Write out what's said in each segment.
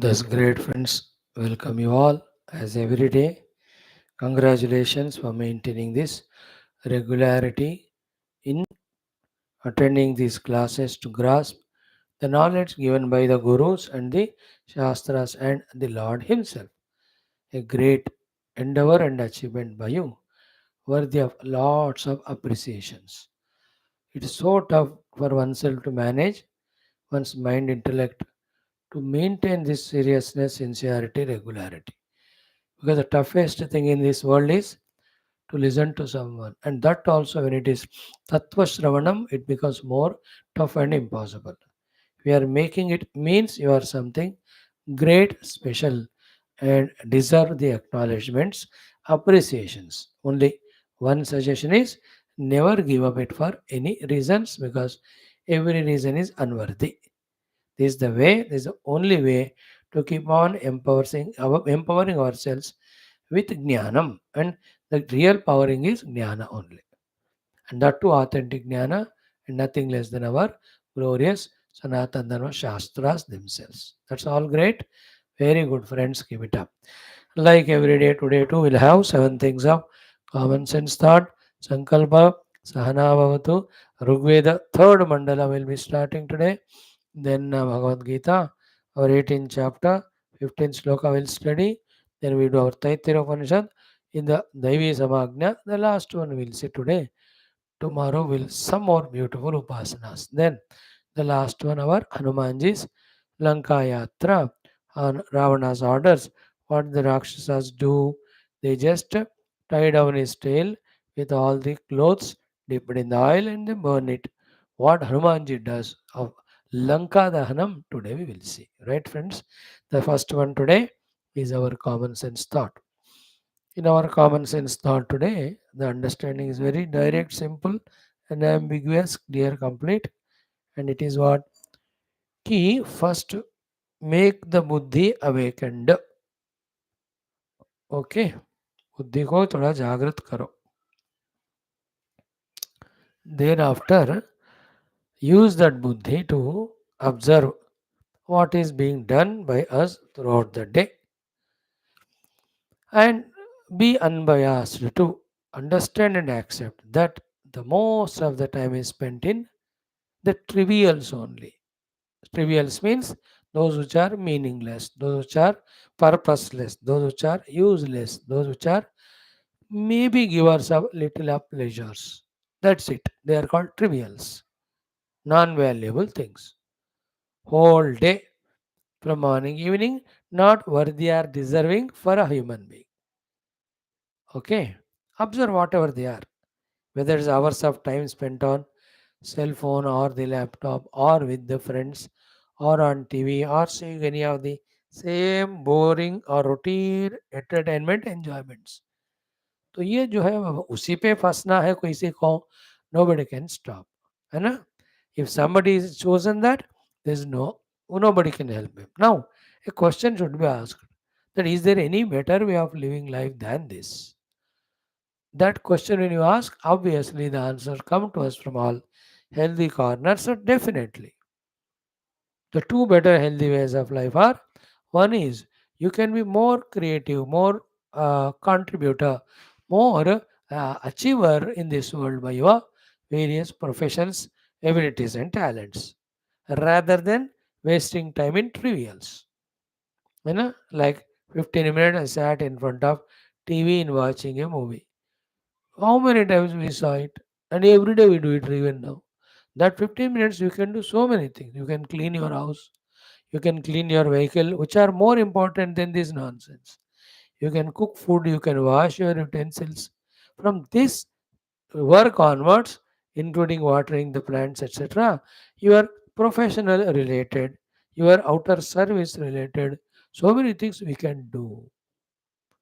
That's great, friends. Welcome you all as every day. Congratulations for maintaining this regularity in attending these classes to grasp the knowledge given by the Gurus and the Shastras and the Lord Himself. A great endeavor and achievement by you, worthy of lots of appreciations. It is so tough for oneself to manage one's mind intellect to maintain this seriousness, sincerity, regularity. Because the toughest thing in this world is to listen to someone, and that also when it is tattva shravanam, it becomes more tough and impossible. We are making it means you are something great, special, and deserve the acknowledgments, appreciations. Only one suggestion is never give up it for any reasons, because every reason is unworthy. This is the way, this is the only way to keep on empowering ourselves with jnanam, and the real powering is jnana only, and that too authentic jnana, and nothing less than our glorious Sanatana Dharma Shastras themselves. That's all great. Very good, friends. Keep it up. Like every day, today too, we'll have seven things of common sense thought. Sankalpa, Sahana Bhavatu, Rigveda, third mandala will be starting today. Then Bhagavad Gita, our 18th chapter, 15th sloka will study. Then we do our Taittiriya Upanishad in the Daivi Samagna. The last one we'll see today. Tomorrow will some more beautiful upasanas. Then the last one, our Hanumanji's Lanka Yatra on Ravana's orders. What the Rakshasas do, they just tie down his tail with all the clothes, dip it in the oil, and they burn it. What Hanumanji does of Lanka Dahanam, today we will see. Right, friends? The first one today is our common sense thought. In our common sense thought today, the understanding is very direct, simple, and ambiguous, clear, complete. And it is what? Key first make the buddhi awakened. Okay, बुद्धि को थोड़ा जागृत करो. Thereafter, use that buddhi to observe what is being done by us throughout the day, and be unbiased to understand and accept that the most of the time is spent in the trivials only. Trivials means those which are meaningless, those which are purposeless, those which are useless, those which are maybe givers of little of pleasures. That's it. They are called trivials, non valuable things. Whole day, from morning, evening, not worthy or deserving for a human being. Okay? Observe whatever they are, whether it's hours of time spent on cell phone or the laptop or with the friends or on TV or seeing any of the same boring or routine entertainment enjoyments. तो ये जो है अब उसी पे फंसना है किसी को, nobody can stop, है ना? If somebody is chosen that, there is nobody can help him. Now, a question should be asked, that is there any better way of living life than this? That question when you ask, obviously the answer come to us from all healthy corners. So definitely, the two better healthy ways of life are: one is you can be more creative, more contributor, more achiever in this world by your various professions, abilities, and talents, rather than wasting time in trivials. You know, like 15 minutes I sat in front of TV and watching a movie. How many times we saw it? And every day we do it even now. That 15 minutes you can do so many things. You can clean your house, you can clean your vehicle, which are more important than this nonsense. You can cook food, you can wash your utensils. From this work onwards, including watering the plants, etc., your professional related, your outer service related, so many things we can do.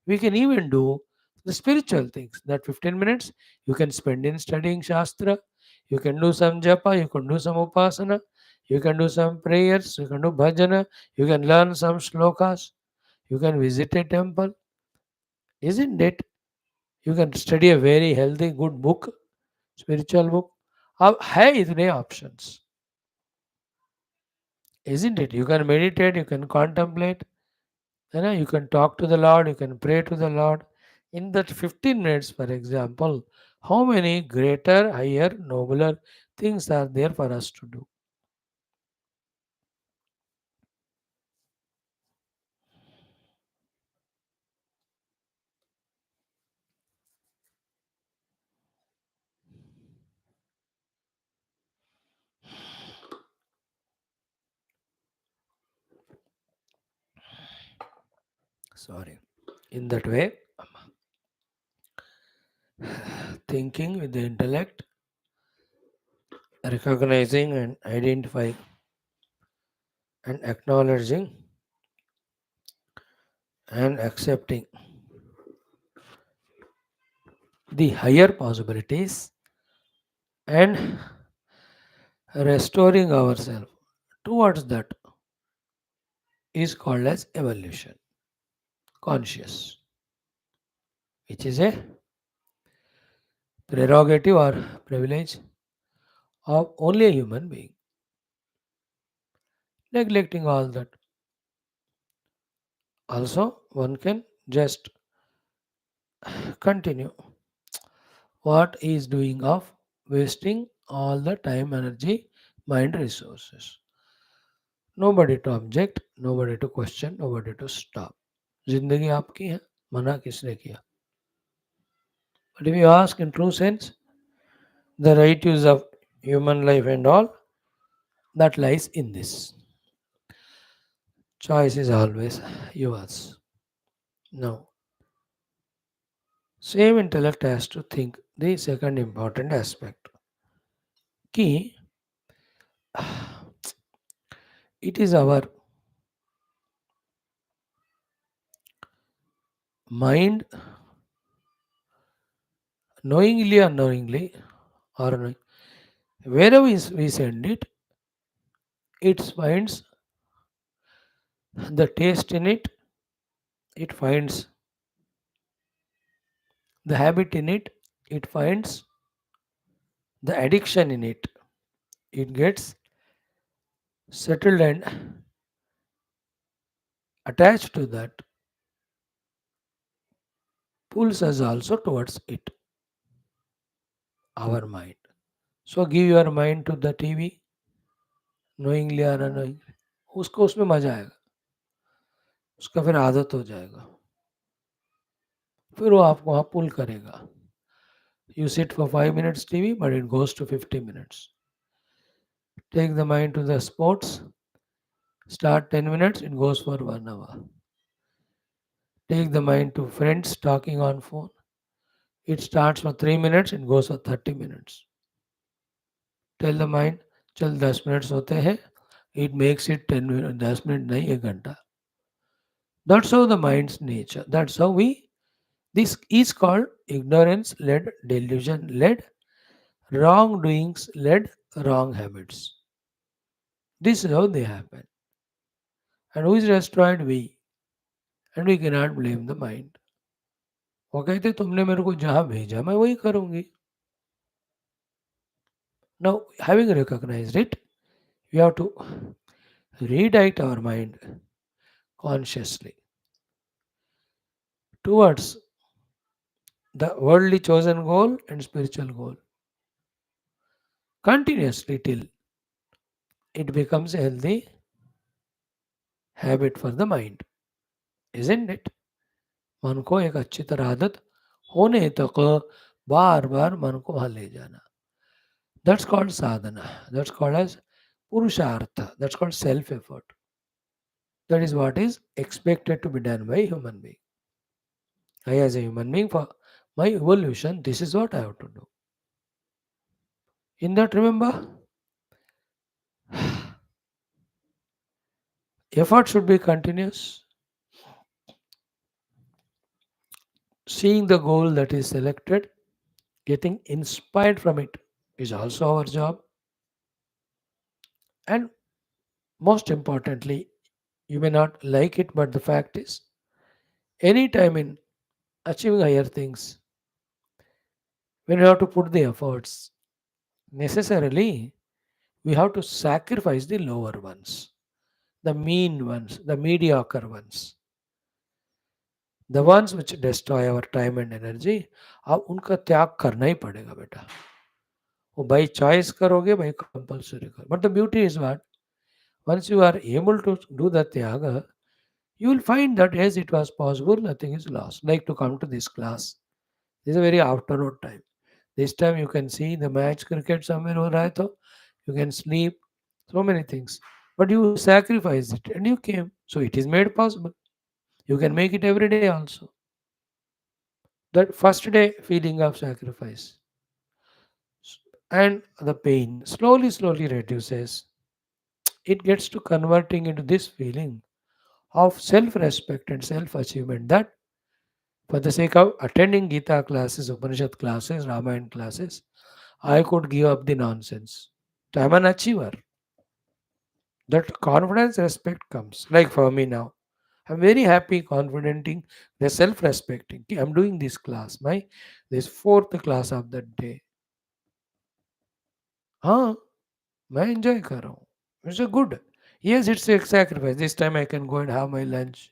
We can even do the spiritual things. That 15 minutes you can spend in studying Shastra. You can do some japa, you can do some upasana, you can do some prayers, you can do bhajana, you can learn some shlokas, you can visit a temple. Isn't it? You can study a very healthy, good book, spiritual book. अब है इतने options. Isn't it? You can meditate, you can contemplate, you can talk to the Lord, you can pray to the Lord. In that 15 minutes, for example, how many greater, higher, nobler things are there for us to do? Sorry. In that way, thinking with the intellect, recognizing and identifying and acknowledging and accepting the higher possibilities and restoring ourselves towards that is called as evolution conscious, which is a prerogative or privilege of only a human being. Neglecting all that, also one can just continue what he is doing of wasting all the time, energy, mind resources. Nobody to object, nobody to question, nobody to stop. जिंदगी आपकी है, मना किसने किया? But if you ask in true sense, the right use of human life and all, that lies in this. Choice is always yours. Now, same intellect has to think the second important aspect. Ki, it is our mind, knowingly or unknowingly, or wherever we send it, it finds the taste in it, it finds the habit in it, it finds the addiction in it. It gets settled and attached to that, pulls us also towards it, our mind. So give your mind to the TV, knowingly or unknowingly. उसको उसमें मजा आएगा, उसका फिर आदत हो जाएगा, फिर वो आपको वहाँ पुल करेगा. You sit for 5 minutes TV, but it goes to 50 minutes. Take the mind to the sports, start 10 minutes, it goes for 1 hour. Take the mind to friends talking on phone, it starts for 3 minutes, it goes for 30 minutes. Tell the mind, चल 10 minutes होते हैं, it makes it 10 minutes, 10 minutes नहीं 1 घंटा. That's how the mind's nature. That's how this is called ignorance led, delusion led, wrongdoings led, wrong habits. This is how they happen. And who is destroyed? We. And we cannot blame the mind. वो कहते तुमने मेरे को जहाँ भेजा मैं वही करूँगी. Now, having recognized it, we have to redirect our mind consciously towards the worldly chosen goal and spiritual goal continuously till it becomes a healthy habit for the mind, isn't it? मन को एक अच्छी तरह आदत होने तक बार बार मन को वहां ले जाना. That's called sadhana. That's called as purushartha. That's called self effort. That is what is expected to be done by human being. I, as a human being, for my evolution, this is what I have to do. In that, remember, effort should be continuous. Seeing the goal that is selected, getting inspired from it is also our job. And most importantly, you may not like it, but the fact is, any time in achieving higher things, when you have to put the efforts, necessarily we have to sacrifice the lower ones. the mean ones, the mediocre ones, the ones which destroy our time and energy, अब उनका त्याग करना ही पड़ेगा बेटा. वो by choice करोगे, by compulsory करो. But the beauty is what, once you are able to do the tyaga, you will find that yes, it was possible, nothing is lost. Like to come to this class, this is a very afternoon time. This time you can see the match cricket somewhere हो रहा है तो you can sleep, so many things. But you sacrificed it and you came, so it is made possible. You can make it every day also. That first day feeling of sacrifice and the pain slowly reduces. It gets to converting into this feeling of self-respect and self-achievement, that for the sake of attending Gita classes, Upanishad classes, Ramayana classes, I could give up the nonsense. So I'm an achiever. That confidence, respect comes. Like for me now, I'm very happy, confidenting, the self-respecting. I'm doing this class, my this fourth class of that day. हाँ, मैं enjoy कर रहा हूँ. It's a good. Yes, it's a sacrifice. This time I can go and have my lunch,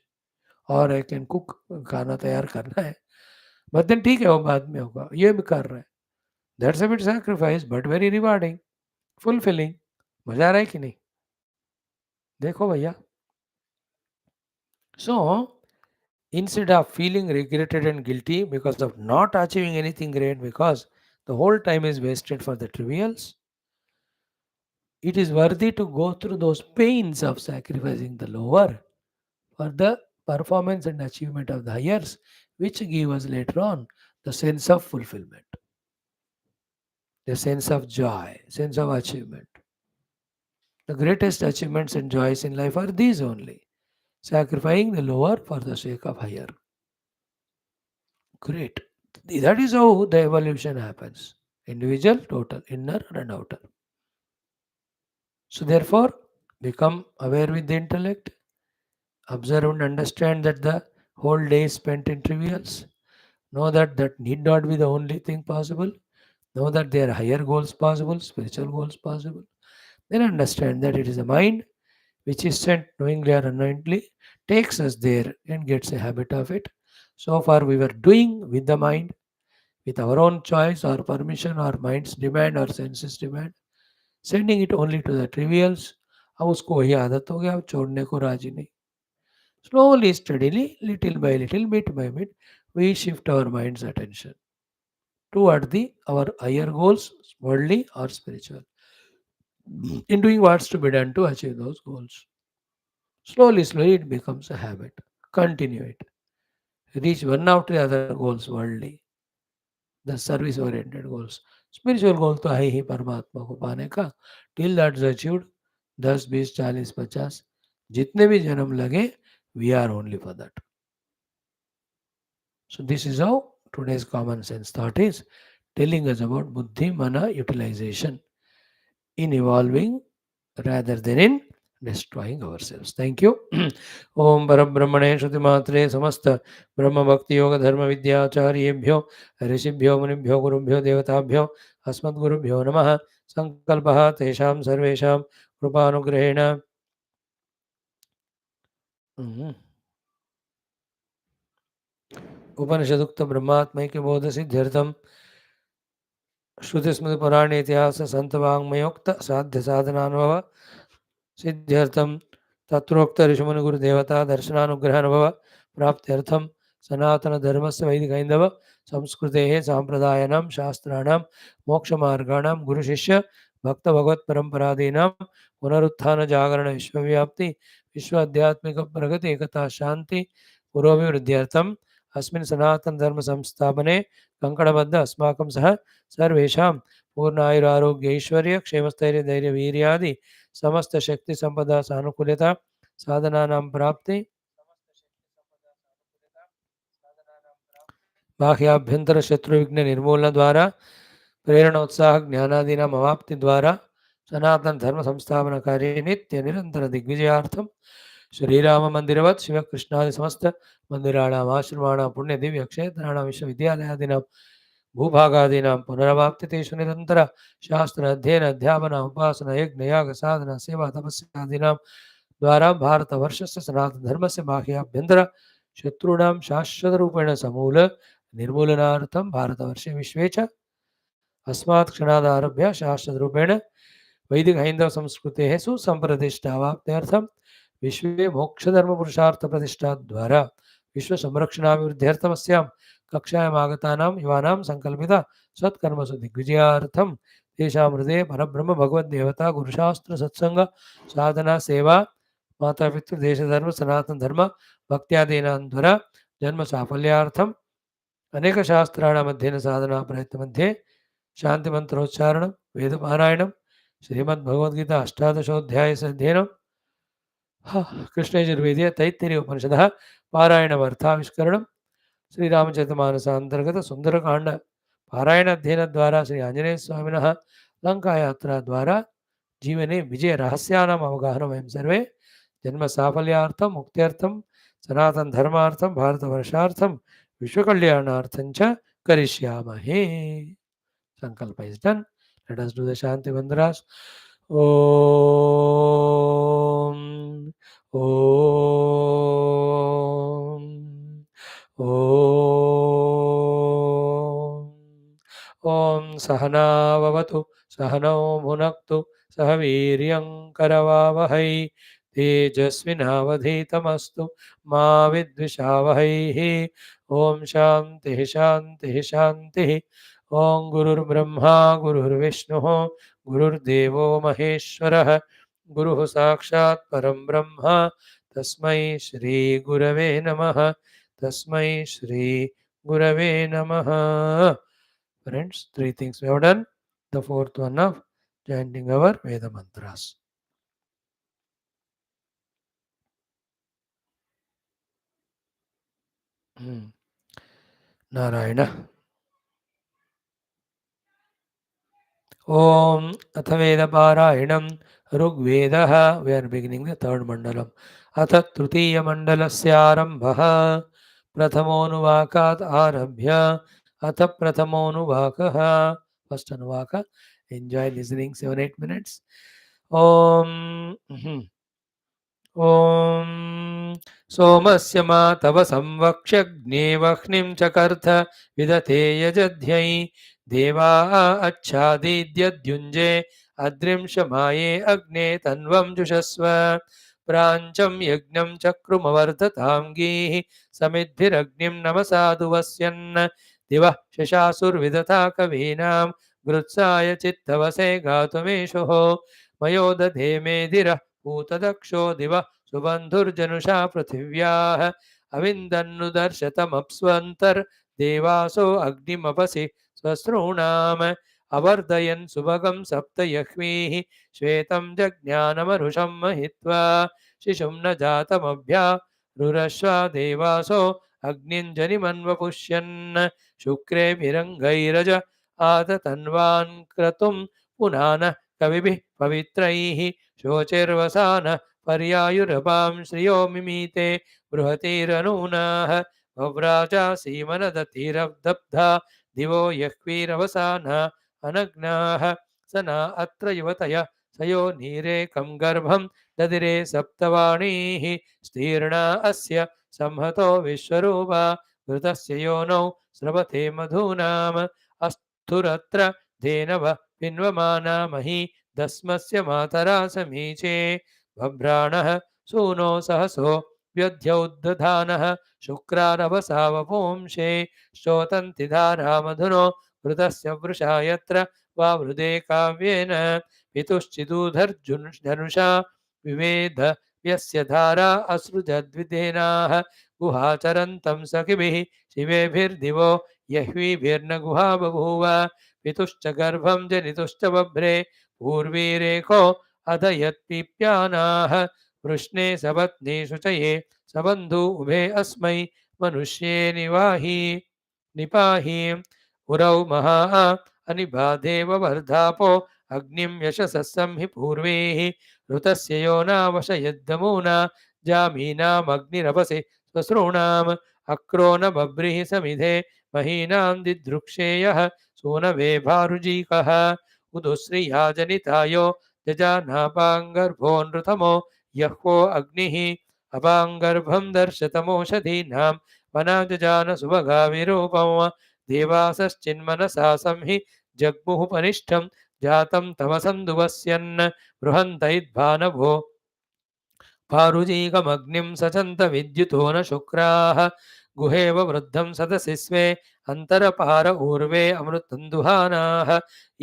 और I can cook, खाना तैयार करना है. बट देन ठीक है, वो बाद में होगा, ये भी कर रहा है. That's a bit sacrifice but very rewarding, fulfilling. मजा आ रहा है कि नहीं? देखो भैया. सो instead of feeling regretted and guilty because of not achieving anything great, because the whole time is wasted for the trivials, it is worthy to go through those pains of sacrificing the lower for the performance and achievement of the highers, which give us later on the sense of fulfillment, the sense of joy, sense of achievement. The greatest achievements and joys in life are these only, sacrificing the lower for the sake of higher. Great. That is how the evolution happens. Individual, total, inner and outer. So therefore, become aware with the intellect, observe and understand that the whole day is spent in trivials. Know that that need not be the only thing possible. Know that there are higher goals possible, spiritual goals possible. Then understand that it is the mind which is sent knowingly or unknowingly, takes us there and gets a habit of it. So far we were doing with the mind, with our own choice or permission or mind's demand or senses demand, sending it only to the trivials. अब उसको वही आदत हो गया, अब छोड़ने को राजी नहीं. Slowly, steadily, little by little, bit by bit, we shift our mind's attention toward the our higher goals, worldly or spiritual, in doing what's to be done to achieve those goals. Slowly, it becomes a habit. Continue it. Reach one after the other goals worldly, the service oriented goals. Spiritual goal तो है ही परमात्मा को पाने का. Till that's achieved, 10, 20, 40, 50, जितने भी जन्म लगे, we are only for that. So this is how today's common sense thought is telling us about buddhi mana utilization in evolving rather than in destroying ourselves. Thank you. Om Parabrahmane Shrutimatre Samasta Brahma Bhakti Yoga Dharma Vidyachariyebhyo Rishibhyo Munibhyo Gurubhyo Devatabhyo Asmat Gurubhyo Namaha Sankalpaha Tesham Sarvesham Krupanugrahena. उपनिषदुक्त ब्रह्मात्मैक्य बोध सिद्ध्यर्थम श्रुति स्मृति पुराण इतिहास संत वाङ्मयोक्त साध्य साधनानुभव सिद्ध्यर्थम तत्रोक्त ऋषिमुनि गुरु देवता दर्शनानुग्रह अनुभव प्राप्त्यर्थम सनातन धर्मस्य वैदिक हैंदव संस्कृतेः सांप्रदायानां शास्त्राणां मोक्षमार्गाणां गुरु शिष्य भक्त भगवत परंपरादीनां पुनरुत्थान जागरण विश्वव्याप्ति विश्व आध्यात्मिक प्रगति एकता शांति पुरोभिवृद्ध्यर्थम अस्मिन् सनातन धर्म संस्थापने कंकणबद्ध अस्माकं सह सर्वेषां पूर्णायुरारोग्य ऐश्वर्य क्षेमस्थैर्य धैर्य वीर्यादि समस्त शक्ति संपदा सानुकूल्यता साधनानां प्राप्ति बाह्याभ्यंतर शत्रु विघ्न निर्मूलन द्वारा प्रेरणोत्साह ज्ञानादीनां अवाप्ति द्वारा सनातन धर्म संस्थापन कार्य नित्य निरंतर दिग्विजयार्थम श्रीराम मंदिरवत् शिव कृष्णादि समस्त मंदिराणाम् आश्रमाणां पुण्य दिव्य क्षेत्राणां विश्वविद्यालयादीनां भूभागादीनां पुनरवाप्ति तेषु निरंतर शास्त्र अध्ययन अध्यापन उपासना यज्ञ याग साधना सेवा तपस्यादीनां द्वारा भारतवर्षस्य सनातनधर्मस्य बाह्याभ्यन्तर शत्रूणां शाश्वतरूपेण समूल निर्मूलनार्थं भारतवर्षे विश्वे च अस्मात् क्षणादारभ्य शाश्वतरूपेण वैदिकहैन्दवसंस्कृतेः सुसम्प्रतिष्ठावाप्त्यर्थं विश्वे मोक्षधर्मपुरुषार्थप्रतिष्ठाद्वारा विश्वसंरक्षणाभिवृद्ध्यर्थमस्यां कक्षायाम् आगतानां युवानां सङ्कल्पिता सत्कर्मसु दिग्विजयार्थं तेषां हृदये परब्रह्म भगवद्देवता गुरुशास्त्रसत्सङ्ग साधना सेवा मातापितृ देशधर्म सनातनधर्म भक्त्यादीनां द्वारा जन्मसाफल्यार्थम् अनेकशास्त्राणाम् अध्ययनसाधना प्रयत्नमध्ये शान्तिमन्त्रोच्चारणं वेदपारायणं श्रीमद्भगवद्गीता अष्टादशोऽध्यायस्य अध्ययनं कृष्णयजुर्वेदीय तैत्तिरीय उपनिषदः पारायणमर्थाविष्करणं श्रीरामचरितमानसान्तर्गत सुन्दरकाण्ड पारायण अध्ययनद्वारा श्री आञ्जनेयस्वामिनः लङ्कायात्रा द्वारा जीवने विजयरहस्यानाम् अवगाहनं वयं सर्वे जन्मसाफल्यार्थं मुक्त्यर्थं सनातनधर्मार्थं भारतवर्षार्थं विश्वकल्याणार्थं च करिष्यामहे. Sankalpa is done. Let us do the Shanti Mantras. Om. Om. Om. Om Sahana Vavatu Sahano Bhunaktu Sahaviryam Karavavahai Tejasvinavadhitamastu Ma Vidvishavahai. Om Shanti Shanti Shanti. ओं गुरुर्ब्रह्मा गुरुर्विष्णुः गुरुर्देवो महेश्वरः गुरुः साक्षात् परं ब्रह्म तस्मै श्री गुरवे नमः. तस्मै श्री गुरवे नमः. Friends, three things we have done. The fourth one of chanting our Veda mantras. Narayana. Om Athaveda Parayanam Rugvedaha. We are beginning the third mandalam. Atha Tritiya Mandalasya Prathamonuvakaat Arabhya. Atha Prathamonuvakaha. First Anuvaka. Enjoy listening 7-8 minutes. Om. Om Somasya Matava Samvakshagnevakhnim Chakartha Vidate Yajadhyai Deva Achadidyadhyunje Adrim Shamaye Agne Tanvam Jushasva Prancham Yagnam Chakrumavartatamgi Samidhiragnim Namasaduvasyan Diva Shashasur Vidata Kavinam Grutsaya Chittavase Gatumeshoho Mayoda Dhemedira भूतदक्षो दिव सुबन्धुर्जनुषा पृथिव्याः अविन्दन्नुदर्शतमप्स्वन्तर्देवासो अग्निमपसि स्वस्रूणाम् अवर्धयन् सुभगं सप्तयह्वीः श्वेतं जज्ञानमरुषं महित्वा शिशुं न जातमभ्यारुरश्वा देवासो अग्निञ्जनिमन्वपुष्यन् शुक्रेभिरङ्गैरज आततन्वान् क्रतुं पुनानः कविभिः पवित्रैः शोचिर्वसान पर्यायुरपां श्रियो मिमीते बृहतीरनूनाः भव्राजा सीमनदतीरब्दब्धा दिवो यह्वीरवसाना अनग्नाः सना अत्र युवतय सयो नीरेकं गर्भं ददिरे सप्तवाणीः स्तीर्णा अस्य संहतो विश्वरूपा घृतस्य योनौ स्रवते मधूनाम् अस्थुरत्र धेनव पिन्वमाना मही दस्मस्य मातरा समीचे बभ्राणः सूनो सहसो व्यध्यौदधानः शुक्रारवसावपुंशे शोतन्ति धारामधुनो घृतस्य वृषा यत्र वावृदे काव्येन पितुश्चिदूधर्जुनुषा विवेद यस्य धारा असृजद्विधेनाः गुहाचरन्तं सखिभिः शिवेभिर्दिवो यह्वीभिर्न गुहा बभूव पितुश्च गर्भं जनितुश्च बभ्रे पूर्वीरेको अधयत्पीप्यानाः वृष्णे सपत्नीषु च ये सबन्धु उभे अस्मै मनुष्ये निपाहि उरौ महा अनिबाधेव वर्धापो अग्निं यशसः संहि पूर्वेः ऋतस्य योनावशयद्दमूना जामीनामग्निरपसि स्वसॄणाम् अक्रोन बभ्रिः समिधे महीनां दिदृक्षेयः सूनवे भारुजीकः उदुश्रिया जनितायो जजानापाङ्गर्भो नृतमो यह्वो अग्निः अपाङ्गर्भं दर्शतमोषधीनां वनाजजान सुभगाविरूपं देवासश्चिन्मनसा संहि जग्मुहुपनिष्ठं जातं तमसन्दुवस्यन् बृहन्तैद्भानभो पारुजीकमग्निं सचन्त विद्युतो न शुक्राः गुहेव वृद्धं सदसि स्वे अन्तरपार ऊर्वे अमृतन्दुहानाः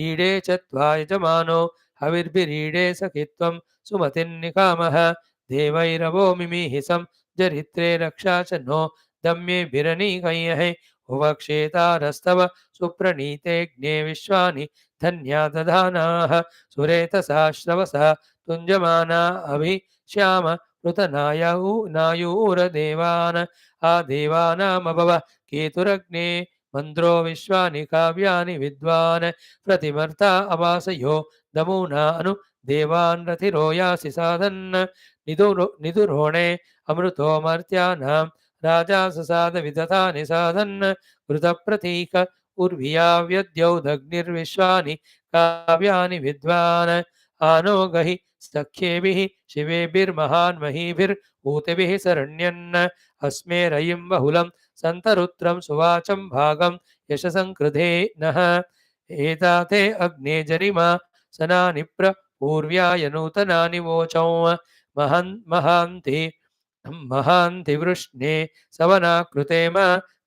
ईडे च त्वा यजमानो हविर्भिरीडे सखित्वं सुमतिर्निकामः देवैरवो मिमीहिसं जरित्रे रक्षा च नो दम्येभिरनीकय्यः उवक्षेतारस्तव सुप्रणीतेऽग्ने विश्वानि धन्या दधानाः सुरेतसा श्रवसा तुञ्जमाना अभि श्याम नायूरदेवान् आदेवानामभव केतुरग्ने मन्द्रो विश्वानि काव्यानि विद्वान् प्रतिमर्ता अवासयो दमूना अनु देवान् रथिरो यासि साधन् निदुरोणे अमृतो मर्त्यानां राजा ससाद विदधानि साधन् घृतप्रतीक उर्विया व्यद्यौदग्निर्विश्वानि काव्यानि विद्वान् आनो गहि सख्येभिः शिवेभिर्महान्महीभिर्भूतिभिः शरण्यन् अस्मे रयिं बहुलं सन्तरुत्रं सुवाचं भागं यशसङ्कृधे नः एताते अग्ने जनिमा सनानि प्रपूर्व्याय नूतनानि वोचौ महान्ति महान्ति वृष्णे सवनाकृतेम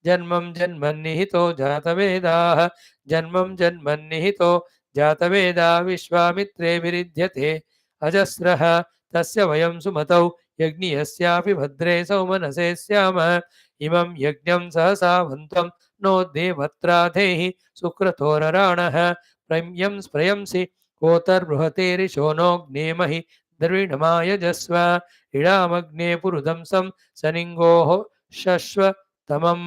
जन्मं जन्मन्निहितो जातवेदाः जन्मं जन्मन्निहितो जातवेदा विश्वामित्रे विरिध्यते अजस्रः तस्य वयं सुमतौ यज्ञियस्यापि भद्रे सौमनसे स्याम इमं यज्ञं सहसा वन्त्वं नो देवत्राधेहि सुक्रतोरराणः प्रयंसि कोतर्बृहतेरिशो नोऽग्नेमहि द्रविणमायजस्व इडामग्ने पुरुदंसं सनिङ्गोः शश्वतमं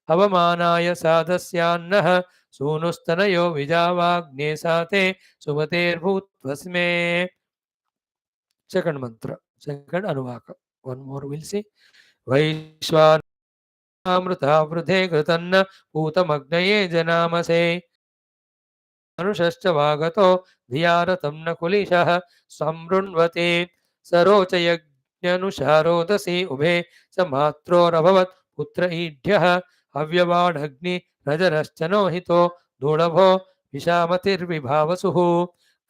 हवमानाय साधस्यान्नः सूनुस्तनयो विजावाग्ने साते सुमतेर्भूत्वस्मे. Second mantra, second anuvaka. One more we'll see. Vaishvanamrita vrude kritanna bhutamagneye janamase मनुष्यश्च वागतो धियारतं न कुलिशः समृण्वते सरोच यज्ञनुशारोदसी उभे स मात्रोरभवत् पुत्र ईढ्यः हव्यवाडग्नि रजरश्च नोहितो दूढभो विशामतिर्विभावसुः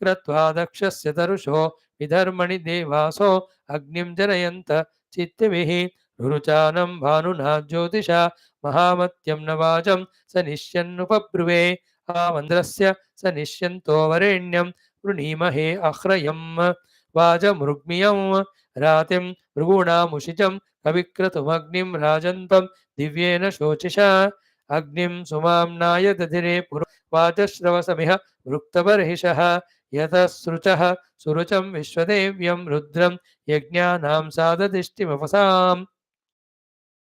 कृत्वा दक्षस्य तरुषो विधर्मणि देवासो अग्निं जनयन्त चित्तिभिः रुरुचानं भानुना ज्योतिषा महामत्यं न वाचं स निश्यन्नुपब्रुवे आमन्द्रस्य स निश्यन्तो वरेण्यं वृणीमहे अह्रयं वाजमृग्मियं रातिं भृगूणामुषिचं कविक्रतुमग्निं राजन्तं दिव्येन शोचिषा अग्निं सुमाम्नाय दधिरे पुरो वाचश्रवसमिह वृक्तबर्हिषः यतः सृचः सुरुचं विश्वदेव्यं रुद्रं यज्ञानां साददिष्टिमपसाम्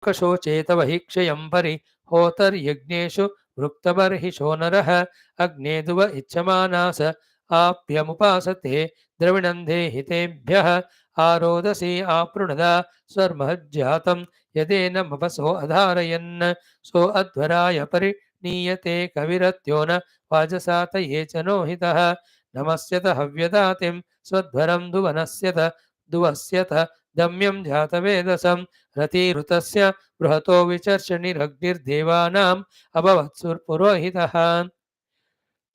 शोचेतव हि क्षयं परि होतर्यज्ञेषु वृक्तबर्हिषो नरः अग्ने दुव इच्छमानास आप्यमुपासते द्रविणं देहि तेभ्यः आरोदसी आपृणदा स्वर्महज्जातं यदेन मपसो अधारयन् सो अध्वराय परिणीयते कविरत्यो न वाजसातये च नोहितः नमस्यत हव्यदातिं स्वध्वरं दुवनस्यत दुवस्यत दम्यं जातवेदसं रतिऋतस्य बृहतो विचर्षणिरग्निर्देवानाम् अभवत्सुर्पुरोहितः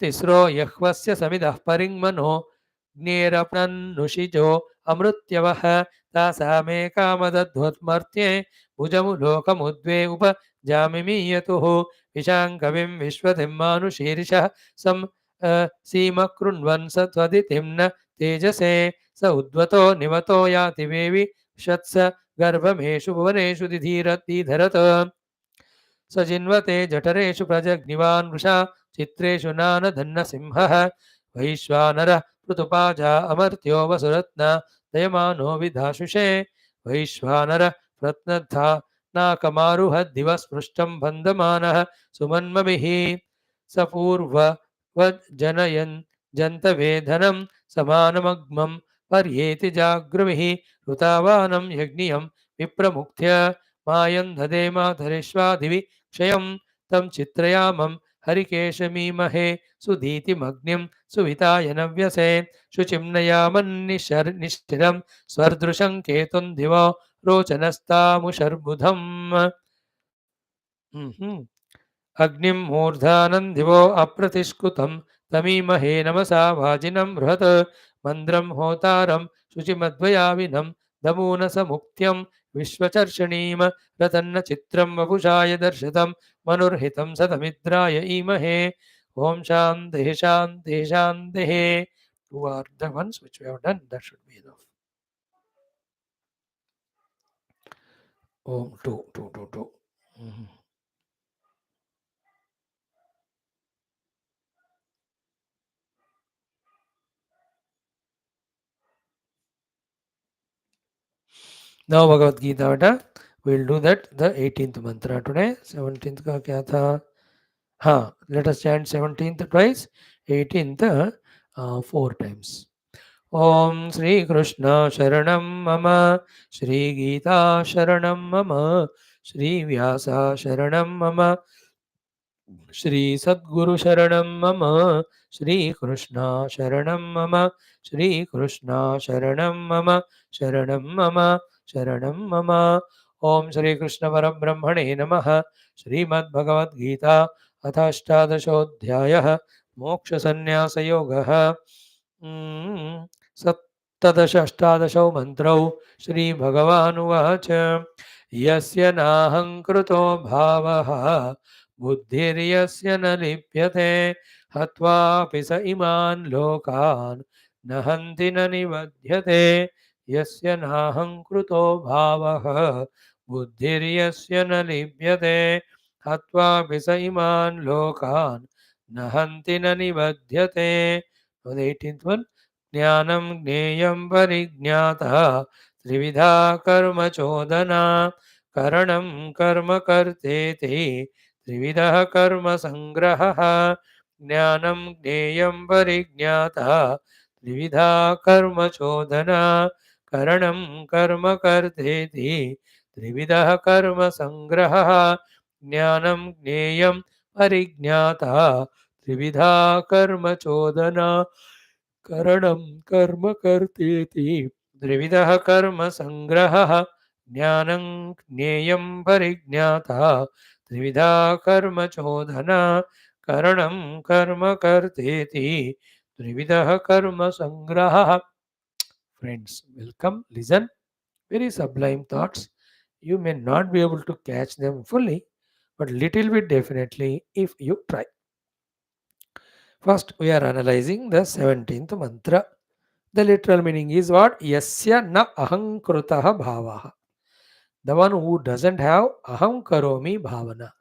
तिस्रो यह्वस्य समिदः परिङ्मनो ज्ञेरपणन्नुषिजो अमृत्यवः तासामेकामदध्वत्मर्त्ये भुजमुलोकमुद्वे उपजामिमीयतुः विशाङ्कविं विश्वतिं मानुषीर्षः सं सीमकृण्वन् स त्वदितिं न तेजसे स उद्वतो निवतो याति वेवि षत्स गर्भमेषु भुवनेषु दिधीरतीधरत स जिन्वते जठरेषु प्रजग्निवान् वृषा चित्रेषु नानधन्नसिंहः वैश्वानरः पृथुपाजा अमर्त्यो वसुरत्ना दयमानो विधाशुषे वैश्वानरः रत्नद्धा नाकमारुहद्दिवस्पृष्टं बन्धमानः सुमन्मभिः स पूर्ववज्जनयन् जन्तवेधनं समानमग्मं पर्येति जागृभिः ऋतावानं यज्ञियं विप्रमुख्य मायं ददे मातरिष्वादिवि क्षयं तं चित्रयामं हरिकेशमीमहे सुदीतिमग्निं सुविताय नव्यसे शुचिं नयामन्निशिरं स्वर्दृशं केतुं दिवो रोचनस्तामुषर्बुधम् अग्निं मूर्धानं दिवो अप्रतिष्कुतं तमीमहे नमसा वाजिनं बृहत् मन्द्रं होतारं शुचिमद्वयाविनं दमूनसमुक्त्यं विश्वचर्षणीं रतन्न चित्रं वपुषाय दर्शितं मनुर्हितं सतमिद्राय ईमहे ॐ शान्तिः शान्तिः शान्तिः. Two are the ones which we have done. That should be enough. Om two. Mhm. Now Bhagavad Gita beta, we'll do that the 18th mantra today. 17th का क्या था? हाँ, let us chant 17th twice, 18th 4 times. Om Shri Krishna Sharanam Mama, Shri Gita Sharanam Mama, Shri Vyasa Sharanam Mama, Shri Sadguru Sharanam Mama, Shri Krishna Sharanam Mama, Shri Krishna Sharanam Mama, Sharanam Mama, Sharanam Mama. Om Shri Krishna Parabrahmane Namaha, Srimad Bhagavad Gita, अथाष्टादशोऽध्यायः मोक्षसन्न्यासयोगः सप्तदश अष्टादशौ मन्त्रौ श्रीभगवानुवाच यस्य नाहङ्कृतो भावः बुद्धिर्यस्य न लिप्यते हत्वापि स इमान् लोकान् न हन्ति न निबध्यते यस्य नाहङ्कृतो भावः बुद्धिर्यस्य न लिप्यते हत्वापि स इमान् लोकान् न हन्ति न निबध्यते. Now the 18th one. ज्ञानं ज्ञेयं परिज्ञातः त्रिविधा कर्म चोदना करणं कर्म कर्तेति त्रिविधः कर्म संग्रहः ज्ञानं ज्ञेयं परिज्ञातः त्रिविधा कर्म चोदना करणं कर्म कर्तेति त्रिविधः कर्म संग्रहः ज्ञानं ज्ञेयं परिज्ञातः त्रिविधा कर्म चोदना करणं कर्म कर्तेति त्रिविधः कर्म संग्रहः ज्ञानं ज्ञेयं परिज्ञातः त्रिविधा कर्म चोदना करणं कर्म कर्तेति त्रिविधः कर्म संग्रहः. Friends, welcome. Listen, very sublime thoughts. You may not be able to catch them fully, but little bit definitely if you try. First, we are analyzing the 17th mantra. The literal meaning is what? Yasya na ahankrutaha bhavaha. The one who doesn't have aham karomi bhavana.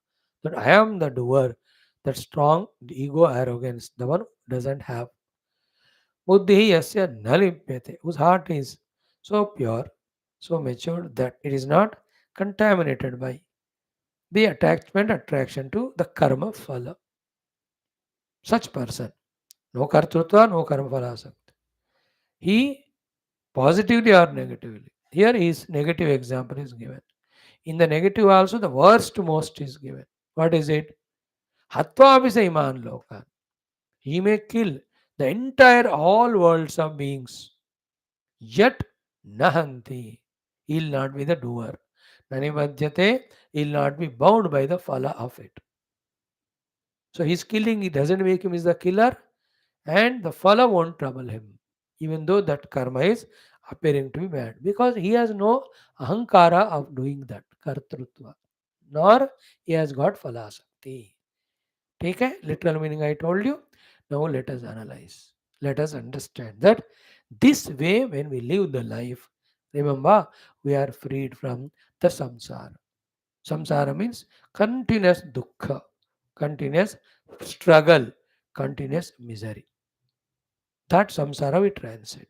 That I am the doer. That strong ego arrogance. The one who doesn't have. Buddhi yasya nalipyate. Whose heart is so pure, so mature that it is not contaminated by the attraction to the karma phala. Such person. No kartrutva, no karma phala asakti. He positively or negatively. Here is negative example is given. In the negative also the worst most is given. What is it? Hatva is iman loka. He may kill the entire all worlds of beings. Yet nahanti. He will not be the doer. Nanibadhyate, he will not be bound by the phala of it. So his killing, it doesn't make him is the killer, and the phala won't trouble him, even though that karma is appearing to be bad, because he has no ahankara of doing that kartrutva, nor he has got phalasakti. Take a literal meaning I told you. Now let us analyze. Let us understand that this way, when we live the life, remember we are freed from the samsara. Samsara means continuous dukkha, continuous struggle, continuous misery. That samsara we transit.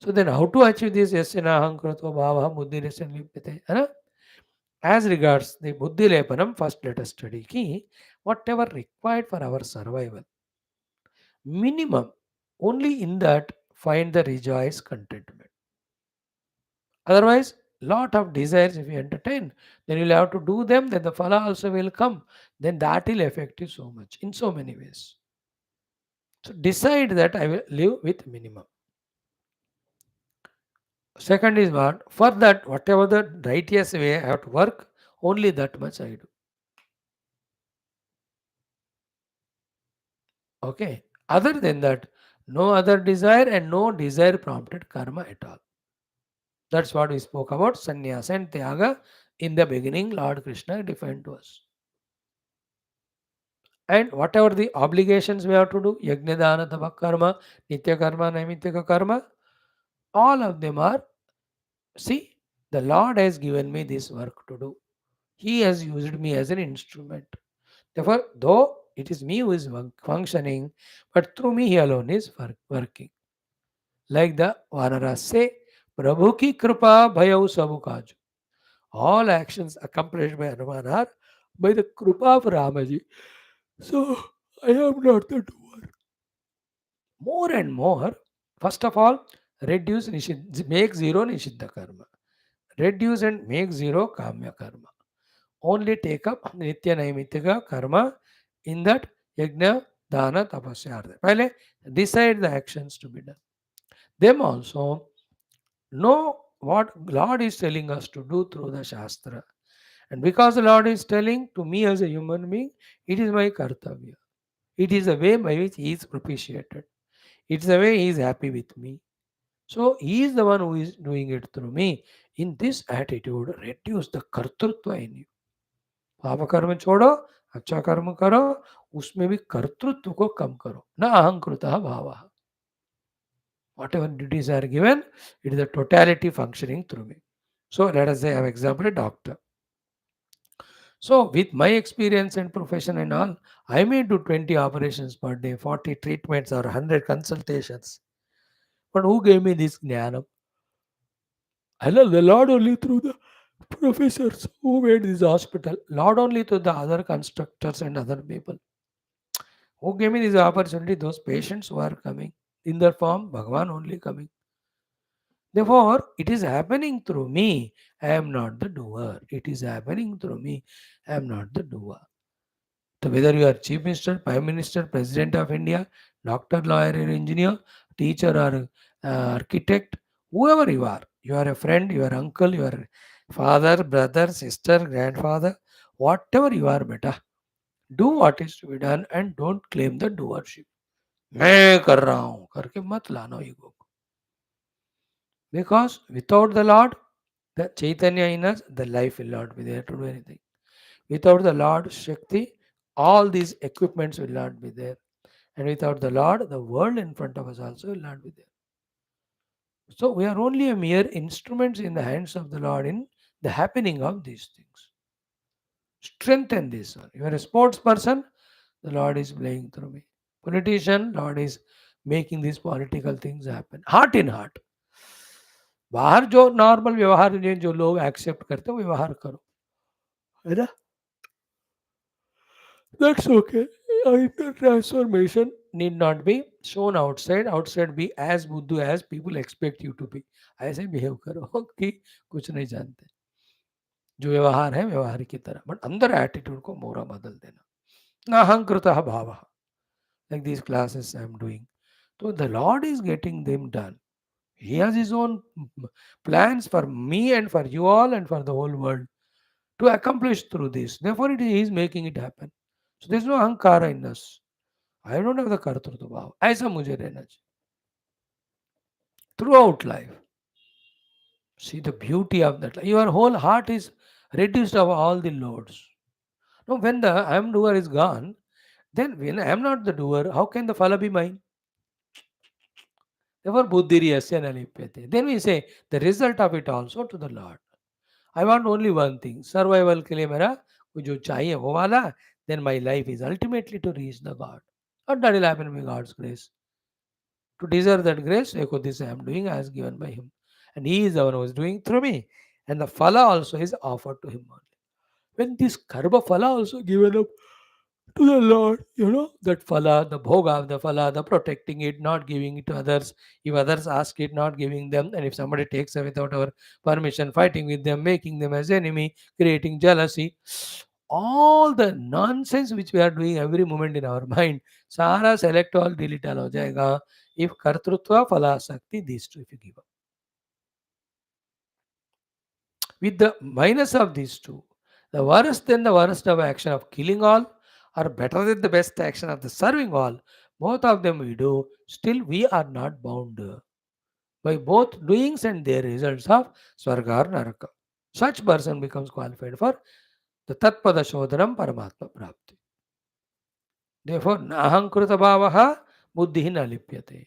So then how to achieve this yasya ahankrato bhava buddhi lipyate? As regards the buddhi lepanam, first let us study ki whatever required for our survival. Minimum, only in that find the rejoice contentment. Otherwise, lot of desires if you entertain, then you'll have to do them, then the phala also will come. Then that will affect you so much in so many ways. So decide that I will live with minimum. Second is what? For that, whatever the righteous way I have to work, only that much I do. Okay. Other than that, no other desire and no desire prompted karma at all. That's what we spoke about sannyasa and tyaga in the beginning. Lord Krishna defined to us. And whatever the obligations we have to do, yajna dana tapa karma, nitya karma, naimitya karma, all of them are, see, the Lord has given me this work to do. He has used me as an instrument. Therefore, though it is me who is functioning, but through me he alone is working. Like the Vanaras say, Prabhu ki kripa bhayau sabu kaju. All actions accomplished by Hanuman are by the kripa of Ramaji. So, I am not the doer. More and more, first of all, reduce make zero nishiddha karma. Reduce and make zero kamya karma. Only take up nitya naimitya karma in that yajna, dana, tapasya are there. Pale decide the actions to be done. Them also know what Lord is telling us to do through the Shastra. And because the Lord is telling to me as a human being, it is my kartavya. It is the way by which He is propitiated. It's the way He is happy with me. So He is the one who is doing it through me. In this attitude, reduce the kartrutva in you. पाप कर्म छोड़ो, अच्छा कर्म करो, उसमें भी कर्तृत्व को कम करो, न अहंकृतः भावः. Whatever duties are given, it is the totality functioning through me. So let us say I have example a doctor. So with my experience and profession and all, I may do 20 operations per day, 40 treatments or 100 consultations. But who gave me this jnana? I love the Lord only through the professors who made this hospital. Lord only through the other constructors and other people. Who gave me this opportunity? Those patients who are coming in their form, Bhagavan only coming. Therefore, it is happening through me. I am not the doer. It is happening through me. I am not the doer. So whether you are Chief Minister, Prime Minister, President of India, doctor, lawyer, or engineer, teacher, or architect, whoever you are a friend, you are uncle, you are father, brother, sister, grandfather, whatever you are, beta, do what is to be done and don't claim the doership. मैं कर रहा हूं करके मत लाना ego को. Because without the Lord, the Chaitanya in us, the life will not be there to do anything. Without the Lord Shakti, all these equipments will not be there. And without the Lord, the world in front of us also will not be there. So we are only a mere instruments in the hands of the Lord in the happening of these things. Strengthen this one. You are a sports person, the Lord is playing through me. Politician, Lord is making these political things happen. Heart in heart. बाहर जो normal व्यवहार जो लोग accept करते हैं व्यवहार करो, है ना? That's okay. The transformation need not be shown outside. Outside be as बुद्धू as people expect you to be. ऐसे बिहेव करो कि कुछ नहीं जानते. जो व्यवहार है व्यवहार की तरह, बट अंदर एटीट्यूड को मोरा बदल देना. ना अहंकृतः भावः. Like these classes I am doing. So the Lord is getting them done. He has His own plans for me and for you all and for the whole world to accomplish through this. Therefore, He is making it happen. So there is no ahankara in us. I don't have the kartrutva bhav. ऐसा मुझे रहना चाहिए. Throughout life. See the beauty of that. Your whole heart is reduced of all the loads. Now, when the I am doer is gone, then when I am not the doer, how can the phala be mine? Therefore, buddhiriyasya nalipyate. Then we say the result of it also to the Lord. I want only one thing. Survival के लिए मेरा जो चाहिए वो वाला. Then my life is ultimately to reach the God. And that will happen by God's grace. To deserve that grace, this I am doing as given by Him. And He is the one who is doing through me. And the phala also is offered to Him only. When this karma phala also given up to the Lord, that phala, the bhoga, the phala, the protecting it, not giving it to others. If others ask it, not giving them, and if somebody takes it without our permission, fighting with them, making them as enemy, creating jealousy, all the nonsense which we are doing every moment in our mind, सारा select all delete all हो जाएगा. If कर्तृत्व फलाशक्ति, these two if you give up. With the minus of these two, the worst than the worst of action of killing all, or better than the best action of the serving all, both of them we do, still we are not bound by both doings and their results of Swarga or Naraka. Such person becomes qualified for the Tatpada Shodhanam Paramatma Prapti. Therefore, Nahankrita Bhavaha Buddhi na lipyate.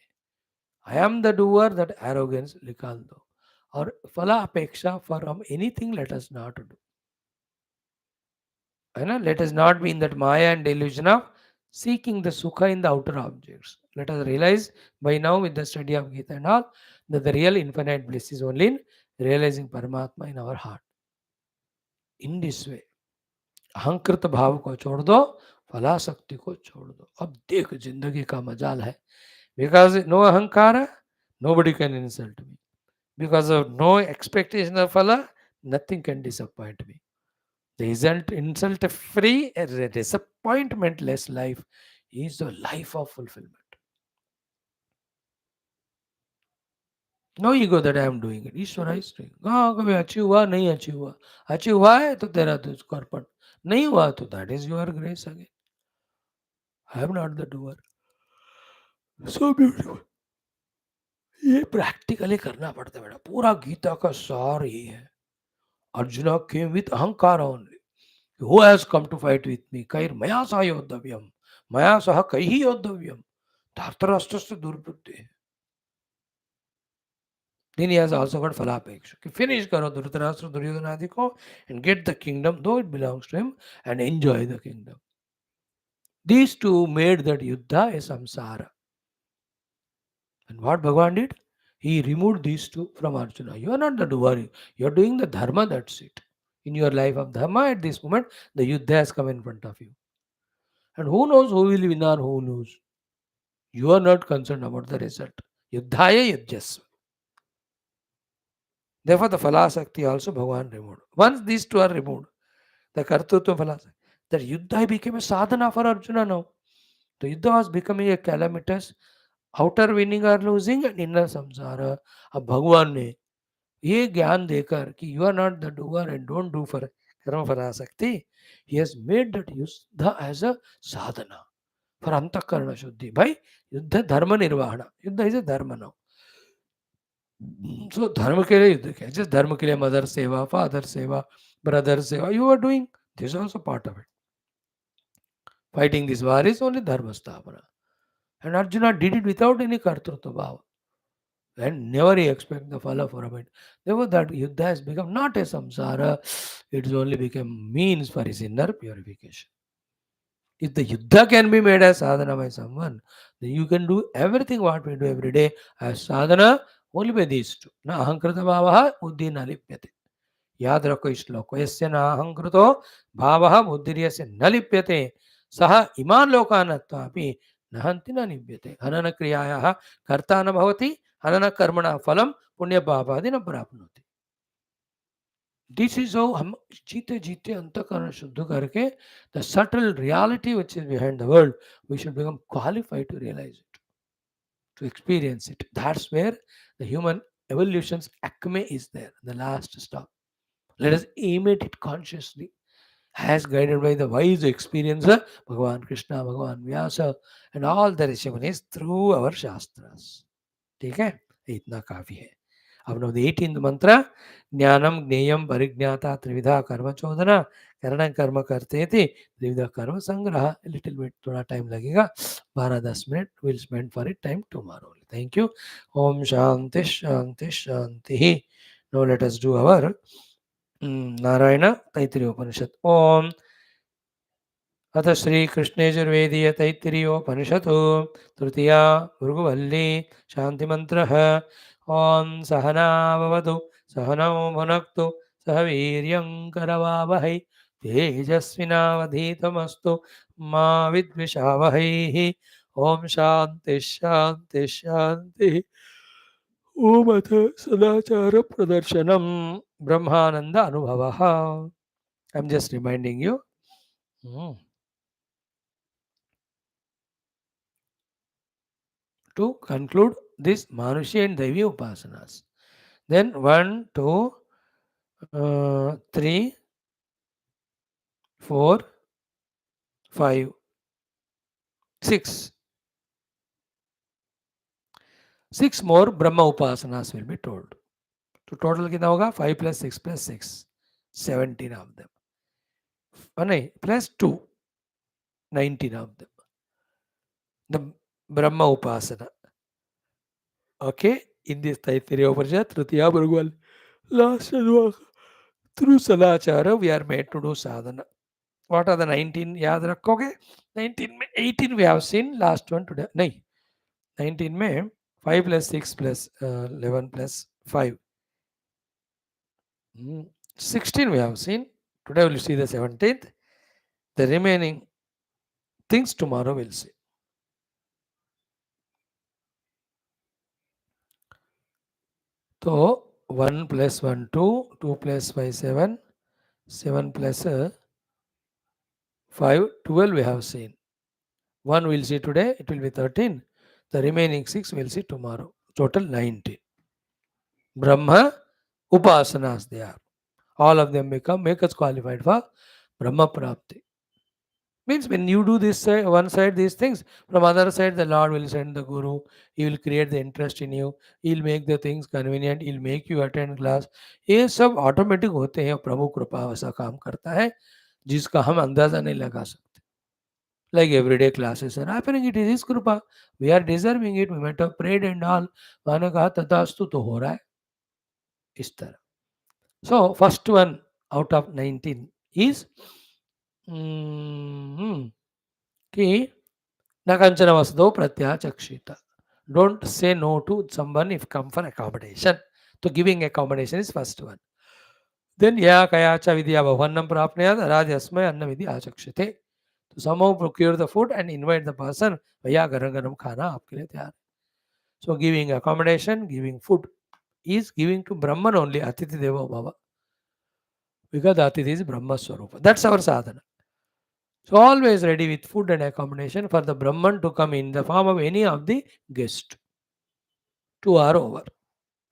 I am the doer, that arrogance likal do. Or phala apeksha from anything let us not do. Let us not be in that maya and delusion of seeking the sukha in the outer objects. Let us realize by now with the study of Gita and all that the real infinite bliss is only in realizing Paramatma in our heart. In this way, अहंकृत भाव को छोड़ दो, फलाशक्ति को छोड़ दो. अब देख जिंदगी का मजाल है. Because no ahankara, nobody can insult me. Because of no expectation of phala, nothing can disappoint me. The insult free, disappointmentless life is the life of fulfillment. No ego that I am doing it. Ishwar is doing. हाँ कभी achieve हुआ नहीं achieve हुआ. Achieve हुआ है तो तेरा तो कर्पण. नहीं हुआ तो that is your grace again. I am not the doer. So beautiful. ये प्रैक्टिकली करना पड़ता है बेटा. पूरा गीता का सार ये है. Arjuna came with ahankara only. Who has come to fight with me? Kair maya sa yoddhavyam. Maya saha kaihi yoddhavyam. Dhartarashtrasya durbuddhi. Then he has also got phalapeksha. Finish karo Dhritarashtra Duryodhanadi ko and get the kingdom, though it belongs to him, and enjoy the kingdom. These two made that yuddha a samsara. And what Bhagavan did? He removed these two from Arjuna. You are not the doer. You are doing the dharma, that's it. In your life of dharma, at this moment, the yuddha has come in front of you. And who knows who will win or who will lose? You are not concerned about the result. Yuddhaya yudhyasva. Therefore, the phalasakti also Bhagavan removed. Once these two are removed, the kartutva phalasakti, that yuddha became a sadhana for Arjuna now. The yuddha was becoming a calamitous, outer winning or losing and inner samsara. अब भगवान ने ये ज्ञान देकर कि you are not the doer and don't do for कर्म फलासक्ति, he has made that yuddha as a sadhana for अंतःकरण शुद्धि. भाई युद्ध धर्म निर्वहण. युद्ध is a dharma now. So धर्म के लिए युद्ध क्या? Just धर्म के लिए मदर सेवा, फादर सेवा, ब्रदर सेवा, you are doing. This is also part of it. Fighting this war is only dharma sthapana. And Arjuna did it without any kartrutva bhava. And never he expect the phala from it. Therefore that yuddha has become not a samsara, it's only become means for his inner purification. If the yuddha can be made as sadhana by someone, then you can do everything what we do every day as sadhana only by these two. Na ahankrita bhavaha buddhi na lipyate. याद रखो श्लोक. यस्य न अहंकृतो भावः बुद्धिर्यस्य न लिप्यते सः इमान् लोकान् नत्वापि न हन्ति न निब्यते. हनन क्रियायाः कर्ता न भवति, हनन कर्मणः फलं पुण्य पापादि न प्राप्नोति. दिस इज हाउ हम जीते जीते अंतःकरण शुद्ध करके the subtle reality which is behind the world we should become qualified to realise it, to experience it. That's where the human evolution's acme is there, the last stop. Let us aim at it consciously, as guided by the wise experiencer, Bhagavan Krishna, Bhagavan Vyasa, and all the Rishimunis through our Shastras. ठीक है, इतना काफी है. अब now the 18th mantra, ज्ञानम ज्ञेयम परिज्ञाता त्रिविधा कर्म चोदना करण कर्म करते थे त्रिविधा कर्म संग्रह. लिटिल बिट थोड़ा टाइम लगेगा, 12-10 minute will spend for it time tomorrow. Thank you. ओम शांति शांति शांति. Now let us do our Narayana Taittiriyopanishad. ओम अथ श्री कृष्णयजुर्वेदीय तैत्तिरीयोपनिषत् तृतीया भृगुवल्ली शांति मंत्रः. ओम सहना भवतु सहनौ भुनक्तु सह वीर्यं करवावहै तेजस्विनावधीतमस्तु मा विद्विषावहैः ओम शांति शांति शांति ओम अथ सदाचार प्रदर्शनम ब्रह्मानंद अनुभवः. I'm just reminding you. To conclude this Manushi and Devi Upasanas. Then 1, 2, 3, 4, 5, 6. 6 more Brahma Upasanas will be told. So total कितना होगा 5 plus 6 plus 6. 17 of them. नहीं, plus 2. 19 of them. The Brahma Upasana. Okay, in this Taittiriya Upanishad, 3TYPES Bhrugu, last Anuvakam. Through Sadachara, we are made to do sadhana. What are the 19? याद रखोगे? 19 में 18 we have seen. Last one today. नहीं, 19 में 5 plus 6 plus 11 plus 5. 16 we have seen. Today we will see the 17th. The remaining things tomorrow we'll see. So 1 plus 1 2, 2 plus 5 7, 7 plus 5 12 we have seen. 1 we'll see today, it will be 13. The remaining 6 we'll see tomorrow. Total 19. Brahma Upasanas they are. All of them make us qualified for Brahma Prapti. Means when you do this side, one side these things, from other side the Lord will send the Guru. He will create the interest in you. He will make the things convenient. He will make you attend class. ये सब automatic होते हैं. प्रभु कृपा वैसा काम करता है जिसका हम अंदाजा नहीं लगा सकते. Like everyday classes are happening, it is His कृपा. We are deserving it. We might have prayed and all. मैंने कहा तथास्तु तो हो रहा है इस तरह. So first one out of 19 is कि न कंचन वसदो प्रत्याचक्षित. Don't say no to someone if come for accommodation. So giving accommodation is first one. Then या कया च विद्या भवन्नं प्राप्नुयात् राजस्मै अन्न विधि आचक्षते. To somehow procure the food and invite the person. भैया गरम गरम खाना आपके लिए तैयार. So giving accommodation, giving food is giving to Brahman only. Atiti Devo Bhava. Because Atiti is Brahma Swarupa. That's our sadhana. So always ready with food and accommodation for the Brahman to come in the form of any of the guest. 2 are over.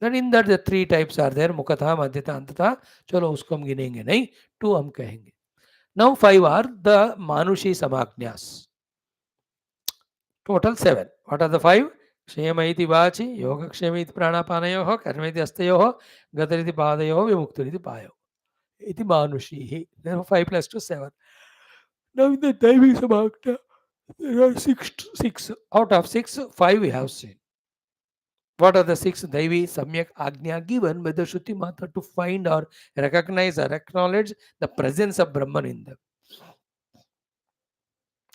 Then in that the 3 types are there. Mukhatha, Madhyata, Antata. Chalo usko hum ginenge nahi. 2 hum kahenge. Now 5 are the Manushi Samagnyas. Total 7. What are the 5? Kshema iti vachi, yoga kshema iti pranapanayoho, karma iti astayoho, gata iti padayoho, vimukta iti payo. Iti Manushihi. Therefore 5 plus 2 7. Now in the Daivi Samagnya, there are 6. Out of 6, 5 we have seen. What are the 6 Daivi Samyak Agnya given by the Shruti Mata to find or recognize or acknowledge the presence of Brahman in them?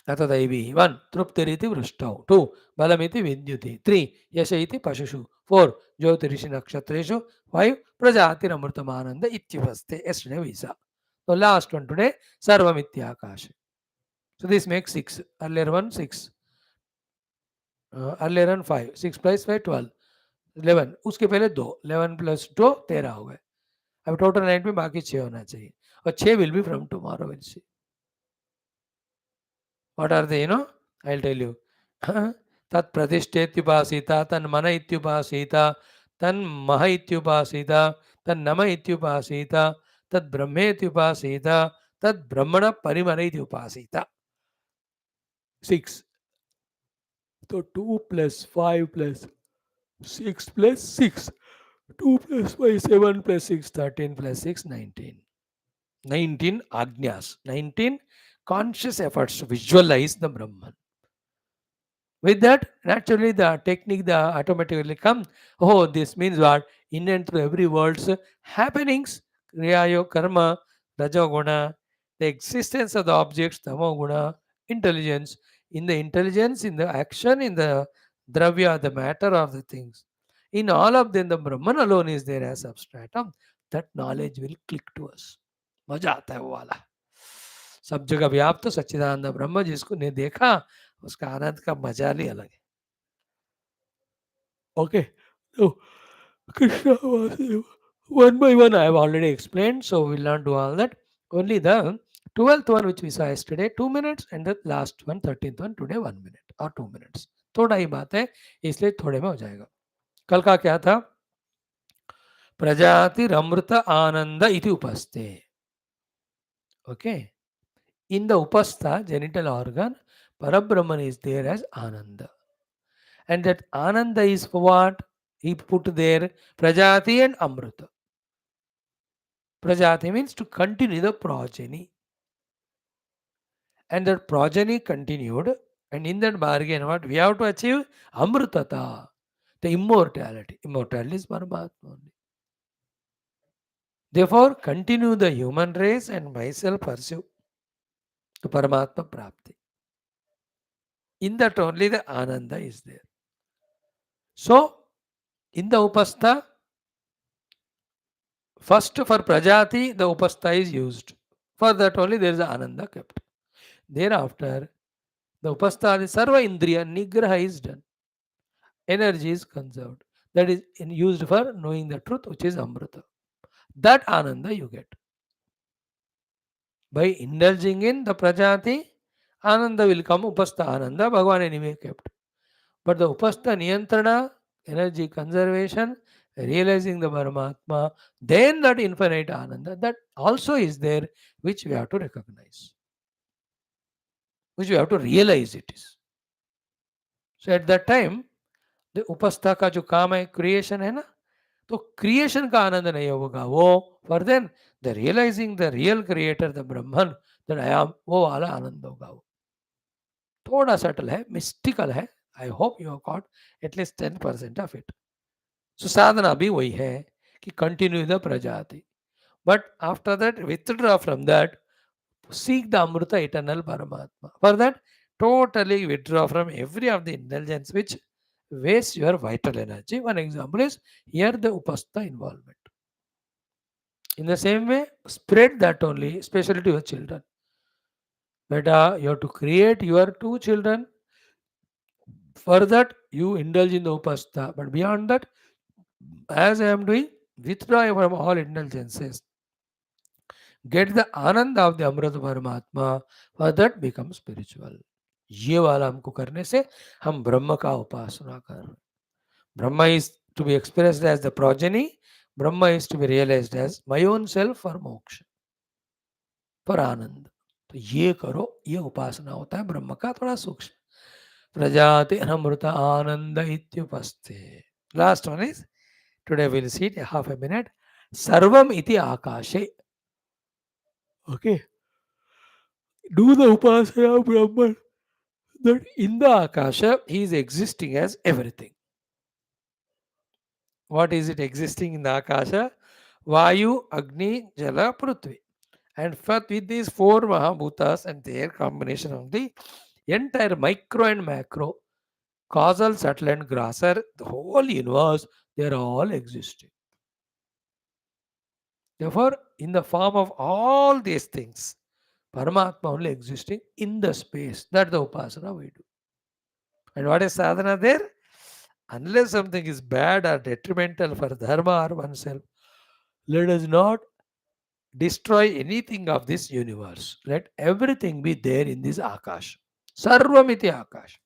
Tata Daivi. 1. Truptiriti Vrushtau. 2. Balamiti Vidyuti. 3. Yashaiti Pashushu. 4. Jyotirishi Nakshatreshu. 5. Prajati Amrutamananda Ityuvaste. Yesterday we saw. So last one today, Sarvamityakash. So this makes 6. Earlier one 6. Earlier one 5. 6 plus 5 12. 11. उसके पहले 2. 11 plus 2 13 हो गए. अब total 9 में बाकी 6 होना चाहिए. और 6 will be from tomorrow. We'll see. What are they? I'll tell you. Tat pradishtethyupasita, tan mana ityupasita, tan maha ityupasita, tan nama ityupasita, tad brahmetyupasita, tad brahmana parimana ityupasita. 6. So 2 plus 5 plus 6 plus 6. 2 plus 5 7 plus 6 13 plus 6 19. 19 agnyas. 19 conscious efforts to visualize the Brahman. With that, naturally the technique the automatically comes. Oh, this means what? In and through every world's happenings, kriyayo, karma, rajoguna, the existence of the objects, tamoguna, intelligence, in the action, in the dravya, the matter of the things. In all of them, the Brahman alone is there as substratum. That knowledge will click to us. मजा आता है वो वाला. सब जगह व्याप्त सच्चिदानंद ब्रह्म जिसको ने देखा उसका आनंद का मजा ही अलग है. Okay. So Krishna Vasudeva. One by one I have already explained, so we will not do all that. Only the 12th one which we saw yesterday 2 minutes, and the last one 13th one today 1 minute or 2 minutes. थोड़ा ही बात है, इसलिए थोड़े में हो जाएगा. कल का क्या था? प्रजातिरमृत आनंद इति उपस्थे. Okay. In the upastha genital organ, Parabrahman is there as Ananda. And that Ananda is for what? He put there Prajati and Amrita. Prajati means to continue the progeny. And that progeny continued. And in that bargain, what we have to achieve? Amritata, the immortality. Immortality is Paramatma only. Therefore, continue the human race and myself pursue to Paramatma Prapti. In that only the Ananda is there. So, in the Upastha, first for Prajati, the Upastha is used. For that only there is Ananda kept. Thereafter, the Upastha, the Sarva Indriya Nigraha is done. Energy is conserved. That is used for knowing the truth, which is Amrita. That Ananda you get. By indulging in the Prajati, Ananda will come. Upastha Ananda, Bhagavan anyway kept. But the Upastha Niyantrana, energy conservation, realizing the Paramatma, then that infinite Ananda, that also is there, which we have to recognize, which we have to realize it is. So at that time, the Upastha का जो काम है creation है ना, तो creation का आनंद नहीं होगा वो, for then the realising the real creator the Brahman that I am, वो वाला आनंद होगा. वो थोड़ा सटल है, मिस्टिकल है. I hope you have caught at least 10% of it. So sadhana भी वही है कि continue the prajati, but after that withdraw from that, seek the Amrita eternal Paramatma. For that, totally withdraw from every of the indulgence which wastes your vital energy. One example is here the Upastha involvement. In the same way, spread that only, especially to your children. Beta, you have to create your 2 children. For that, you indulge in the Upastha. But beyond that, as I am doing, withdraw from all indulgences. Get the Ananda of the Amrita Paramatma. For that, become spiritual. ये वाला हमको करने से हम ब्रह्म का उपासना कर रहे हैं. Brahma is to be expressed as the progeny, Brahma is to be realised as my own self for moksha, for ananda. तो ये करो, ये उपासना होता है ब्रह्म का थोड़ा सूक्ष्म. प्रजाति अमृत आनंद इत्युपस्थे. Last one is today will see it half a minute. सर्वम इति आकाशे. Okay, do the Upasana Brahma that in the Akasha he is existing as everything. What is it existing in the Akasha? Vayu, Agni, Jala, Prithvi. And with these 4 Mahabhutas and their combination of the entire micro and macro, causal, subtle and grosser, the whole universe, they are all existing. Therefore, in the form of all these things, Paramatma only existing in the space. That's the Upasana we do. And what is sadhana there? Unless something is bad or detrimental for dharma or oneself, let us not destroy anything of this universe. Let everything be there in this Akash. Sarvamiti Akash.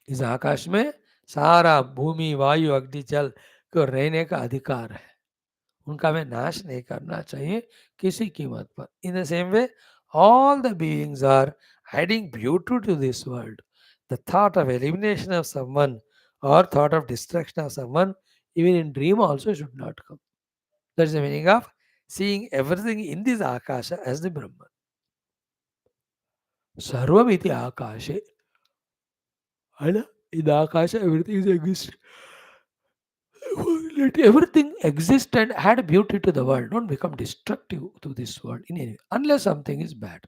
इस आकाश में सारा भूमि, वायु, अग्नि, जल को रहने का अधिकार है. उनका हमें नाश नहीं करना चाहिए किसी कीमत पर. In the same way, all the beings are adding beauty to this world. The thought of elimination of someone or thought of destruction of someone, even in dream also should not come. That's the meaning of seeing everything in this Akasha as the Brahman. Sarvam iti Akashe. In the Akasha, everything is exist. Let everything exist and add beauty to the world. Don't become destructive to this world in any way, unless something is bad.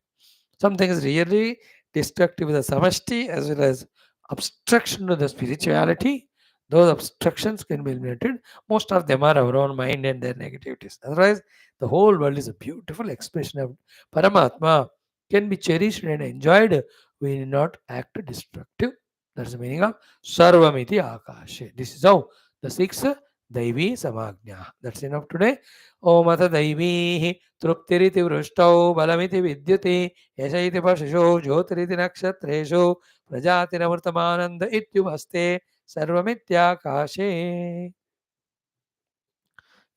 Something is really destructive with the samashti as well as obstruction to the spirituality. those obstructions can be eliminated. Most of them are our own mind and their negativities. Otherwise, the whole world is a beautiful expression of Paramatma, can be cherished and enjoyed. We need not act destructive. That's the meaning of Sarvamiti Akashe. This is how the six Daivi Samagnya. That's enough today. Om Ata Daivi Truptiriti Vrushtau Balamiti Vidyati Yashaiti Pashisho Jyotiriti Nakshatresho Prajatinavartamananda Ityuvaste सर्वमित्याकाशे.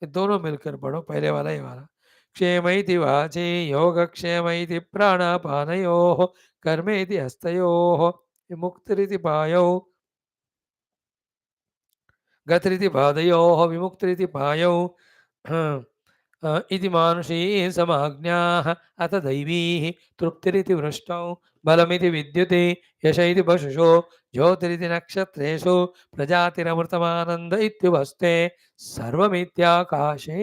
ये दोनों मिलकर पढ़ो, पहले वाला ये वाला. क्षेमैति वाचे योगक्षेमैति प्राणापानयोः कर्मेति हस्तयोः विमुक्तिरिति पायौ गतिरिति पादयोः विमुक्तिरिति पायौ इति मानुषी समाज्ञाः अथ दैवीः तृप्तिरिति वृष्टौ बलमिति विद्युते यश इति पशुषो ज्योतिरिति नक्षत्रेषु प्रजातिरमृतमानन्द इत्युपस्ते सर्वमित्याकाशे.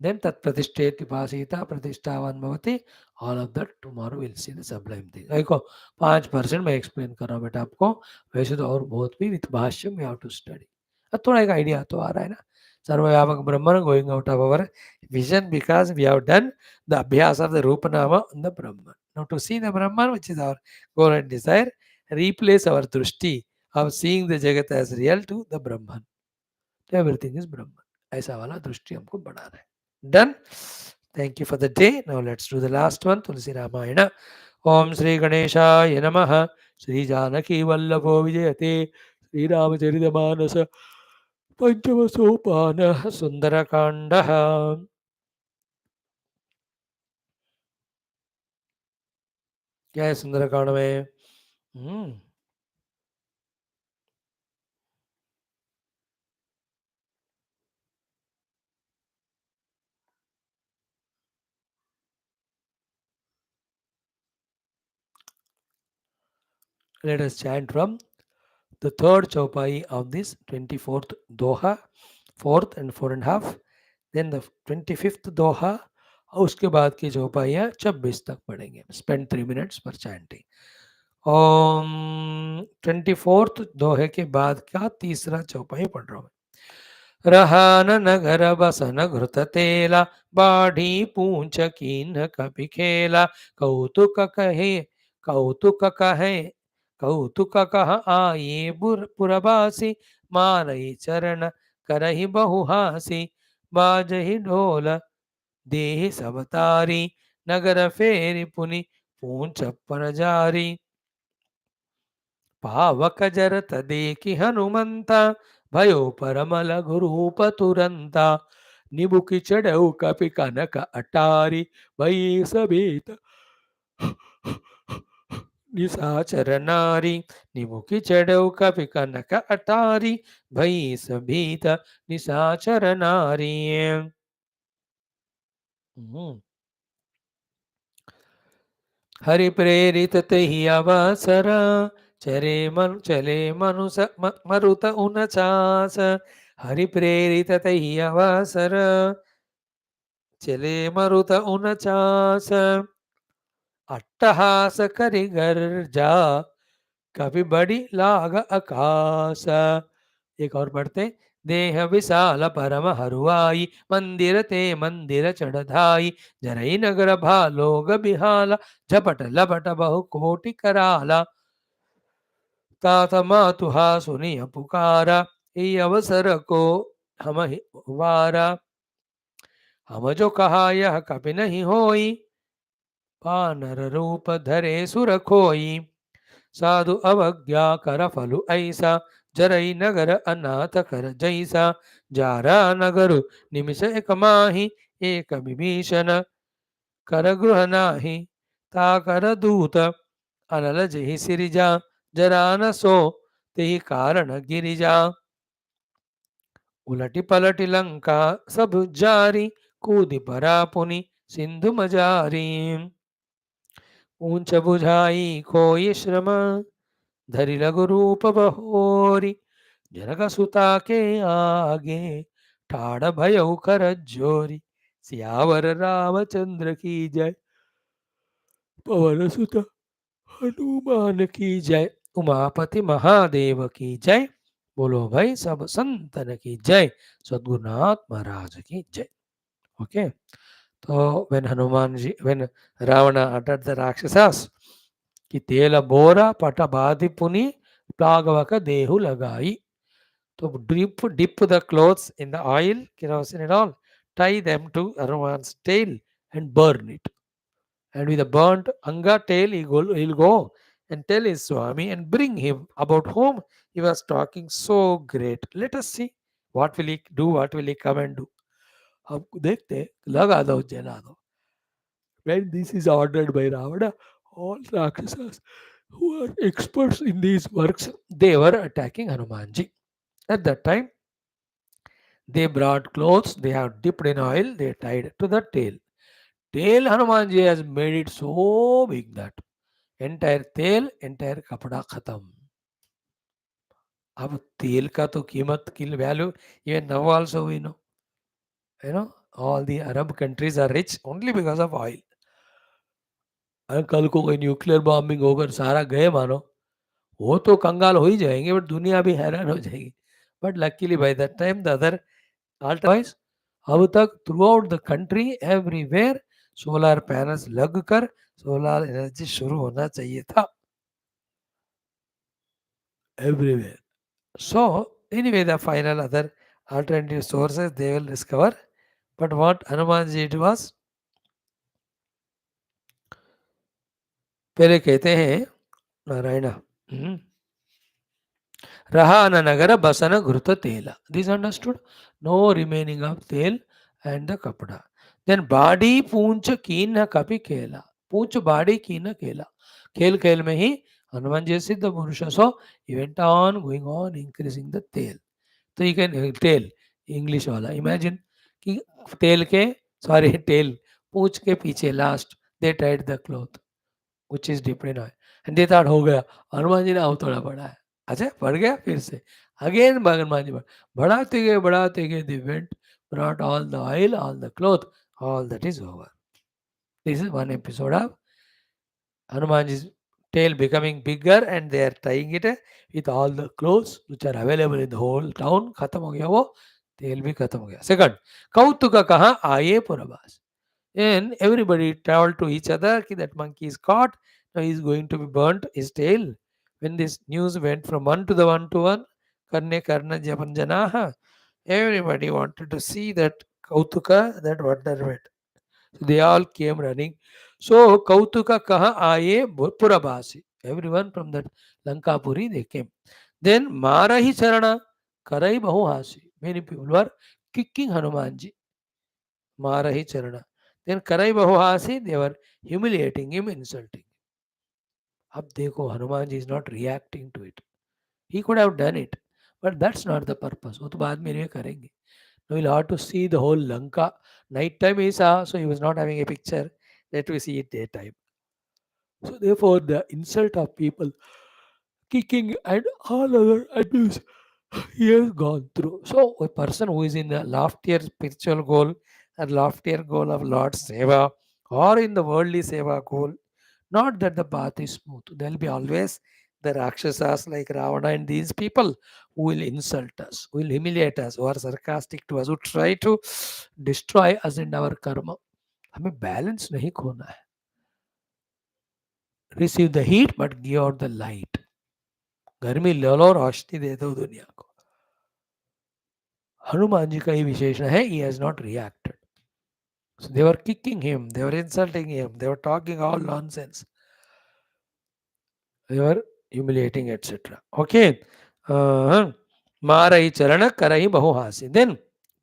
Then tat pratishteti pasita प्रतिष्ठावान भवति. All of that tomorrow we'll see the sublime thing. देखो 5% मैं explain कर रहा हूँ बेटा आपको, वैसे तो और बहुत भी with भाष्यम we have to study. अब थोड़ा एक आइडिया तो आ रहा है ना. सर्वव्यापक ब्रह्मन going out of our vision because we have done the abhyas of the Rupa Nama on the Brahman. Now to see the Brahman, which is our goal and desire, replace our drushti of seeing the Jagat as real to the Brahman. Everything is Brahman. ऐसा वाला दृष्टि हमको बढ़ाना है. Done. Thank you for the day. Now let's do the last one. Tulsi Ramayana. Om Sri Ganeshaya Namaha. Sri Janaki Vallabho Vijayate. Sri Ramacharita Panchama Sopana Sundarakandaha. क्या है सुंदरकांड में? Let us chant from the third chaupai of this 24th Doha, 4th and 4.5. Then the 25th Doha, और उसके बाद की चौपाइयाँ 26 तक पढ़ेंगे. Spend 3 minutes for chanting. Om 24th दोहे के बाद का तीसरा चौपाई पढ़ रहा हूँ. रहान नगर बसन घृत तेला बाढ़ी पूंछ कीन कपि खेला कौतुक कहे कौतुक कह आये पुरबासी मारई चरण करहि बहुहासी बाजहि ढोल देहि सब तारी नगर फेरि पुनि पूंछ पर जारी पावक जरत देखि हनुमंता भयो परम लघु रूप तुरंता निबुकि चढ़ऊ कपि कनक अटारी भई सभीत निशाचर नारी निमुखी चढ़ऊ कपि कनक अटारी भई सभीत निशाचर नारी. हरि प्रेरित तहि अवसर चले मरुत उनचास. हरि प्रेरित तहि अवसर चले मरुत उनचास. अट्टहास करि गर्जा कभी बड़ी लाग आकाश. एक और पढ़ते. देह विशाल परम हरुआई मंदिर ते मंदिर चढ़धाई जरई नगर भालोग बिहाला झपट लपट बहु कोटि कराला तात मातुहा सुनिय पुकारा ई अवसर को हम वारा हम जो कहा यह कभी नहीं होई पानर रूप धरे सुर खोई साधु अवज्ञा कर फलु ऐसा जरई नगर अनाथ कर जैसा जारा नगर निमिष एक माही एक विभीषण कर गृह नाही ता कर दूत अनल जहि सिरिजा जरा न सो तेहि कारण गिरिजा उलटी पलटी लंका सब जारी कूदि परा पुनि सिंधु मजारी ऊंच बुझाई खोई श्रम धरि लघु रूप बहोरी जनक सुता के आगे ठाड़ भयउ कर जोरी सियावर रामचंद्र की जय पवन सुत हनुमान की जय. उमापति महादेव की जय. बोलो भाई सब संतन की जय. सद्गुरुनाथ महाराज की जय. Okay. So when Ravana uttered the Rakshasas, कि तेल बोरा पट बाधि पुनि प्लागवक देहु लगाई. So dip the clothes in the oil, kerosene and all, tie them to Hanuman's tail and burn it. And with a burnt anga tail, he'll go and tell his Swami and bring him about whom he was talking so great. Let us see what will he do, what will he come and do. अब देखते लगा दो जला दो. When this is ordered by Ravana, all Rakshasas who are experts in these works, they were attacking Hanumanji. At that time, they brought clothes, they have dipped in oil, they tied to the tail. Tail Hanumanji has made it so big that entire tail, entire kapda khatam. अब तेल का तो कीमत की value even now also we know. All the Arab countries are rich only because of oil. अगर कल को कोई न्यूक्लियर बॉम्बिंग होकर सारा गए मानो, वो तो कंगाल हो ही जाएंगे, बट दुनिया भी हैरान हो जाएगी. But luckily by that time the other otherwise अब तक throughout the country everywhere solar panels लगकर सोलर एनर्जी शुरू होना चाहिए था everywhere. So, anyway, the final other alternative sources they will discover. But what Hanumanji it was, पहले कहते हैं नारायण रहा न नगर बसन घृत तेल. This understood? No remaining of tail and the kapda. Then body पूंछ कीन कपि केला. पूंछ body कीन केला. खेल खेल में ही हनुमान जी सिद्ध पुरुष. So he went on going on increasing the tail. तो you can tail इंग्लिश वाला इमेजिन कि टेल के सॉरी टेल पूंछ के पीछे last they tied the cloth which is deep in oil and they thought हो गया. हनुमान जी ने अब थोड़ा बढ़ा है. अच्छा बढ़ गया फिर से अगेन हनुमान जी बढ़ाते गए they went brought all the oil all the cloth all that is over. This is one episode of Hanumanji's tail becoming bigger and they are tying it with all the clothes which are available in the whole town. खत्म हो गया वो तेल भी खत्म हो गया. Second कौतुक कहाँ आए पुरवास. And everybody told to each other that monkey is caught. Now he is going to be burnt his tail. When this news went from one to one, karne karna japanjanaha, everybody wanted to see that kautuka, that wonderment. So they all came running. So kautuka kaha aaye purabasi. Everyone from that Lankapuri they came. Then Marahi Charana Karai Bahuhasi. Many people were kicking Hanumanji. Marahi Charana. Then Karai Bahuhasi, they were humiliating him, insulting. अब देखो Hanuman ji is not reacting to it. He could have done it, but that's not the purpose. वो तो बाद में ये करेंगे. Now we'll have to see the whole Lanka. Night time he saw, so he was not having a picture. Let we see it daytime. So therefore, the insult of people, kicking and all other abuse, he has gone through. So a person who is in a loftier spiritual goal and loftier goal of Lord's seva or in the worldly seva goal, not that the path is smooth. There will be always the Rakshasas like Ravana and these people who will insult us, who will humiliate us, who are sarcastic to us, who try to destroy us in our karma. हमें balance नहीं खोना है. Receive the heat but give out the light. गर्मी ले लो रोशनी दे दो दुनिया को. हनुमान जी का ही विशेषण है. He has not reacted. So they were kicking him, they were insulting him, they were talking all nonsense. They were humiliating, etc. Okay. मारही चरण करही बहुहासी. देन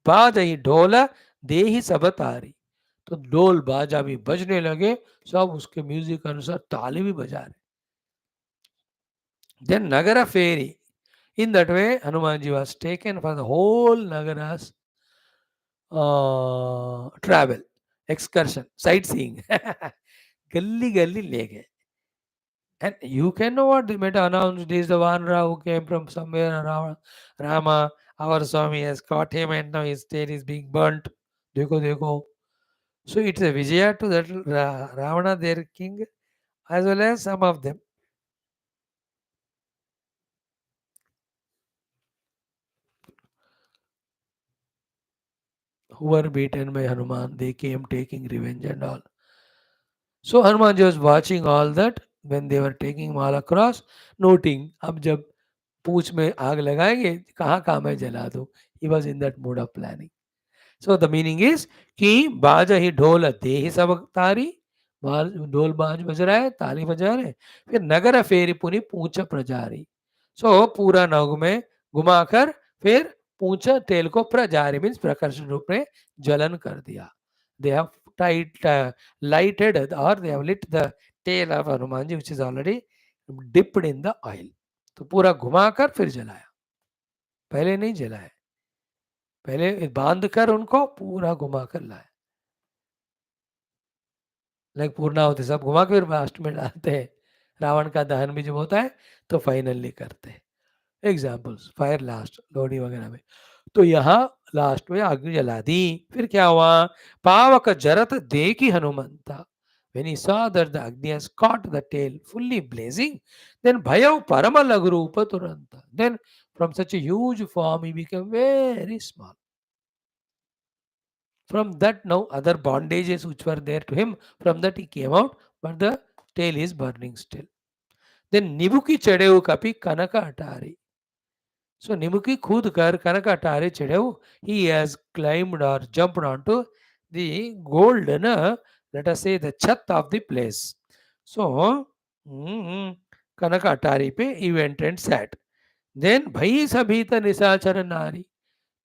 बाजही ढोला देही सब तारी. तो ढोल बाजा भी बजने लगे. सब उसके म्यूजिक अनुसार ताली भी बजा रहे. Then Nagara Fairy. In that way, Hanumanji was taken for the whole Nagara's travel, excursion, sightseeing. Gully gully le gaye. And you can know what they might announce. This is the Vanra who came from somewhere around Rama. Our Swami has caught him and now his tail is being burnt. Dekho, dekho. So it's a Vijaya to that Ravana, their king, as well as some of them. who were beaten by Hanuman, they came taking revenge and all. So Hanumanji was watching all that when they were taking him all across, noting, अब जब पूछ में आग लगाएंगे कहाँ कहाँ मैं जला दूँ. He was in that mood of planning. So the meaning is कि बाजा ही ढोल दे ही सब तारी, ढोल बाज बज रहा है, ताली बजा रहे, फिर नगर फेरी पुनी पूछ प्रजारी. सो पूरा नग में घुमाकर फिर पूछ तेल को प्रजारी मीन्स प्रकर्षण रूप में ज्वलन कर दिया. They have lighted or they have lit the tail of Hanumanji which is already dipped in the oil. तो पूरा घुमाकर फिर जलाया, पहले नहीं जलाया, पहले बांध कर उनको पूरा घुमा कर लाया. लाइक पूर्णाहुति सब घुमा के फिर लास्ट में डालते हैं. रावण का दहन भी जब होता है तो फाइनली करते हैं. एग्जाम्पल्स फायर लास्ट लोहड़ी वगैरह में. तो यहाँ लास्ट में आग जला दी. फिर क्या हुआ? पावक जरत देखी Hanumanta. When he saw that the Agni has caught the tail fully blazing, then Bhayav Parama Lagrupa Turanta. Then from such a huge form he became very small. From that now other bondages which were there to him, from that he came out, but the tail is burning still. Then Nibuki Chadeu Kapi Kanaka Atari. So Nimuki Khudkar Kanaka Atari Chadeu, he has climbed or jumped onto the golden, let us say the chat of the place. So Kanaka Atari pe he went and sat. Then Bhai Sabhita Nisachara Nari.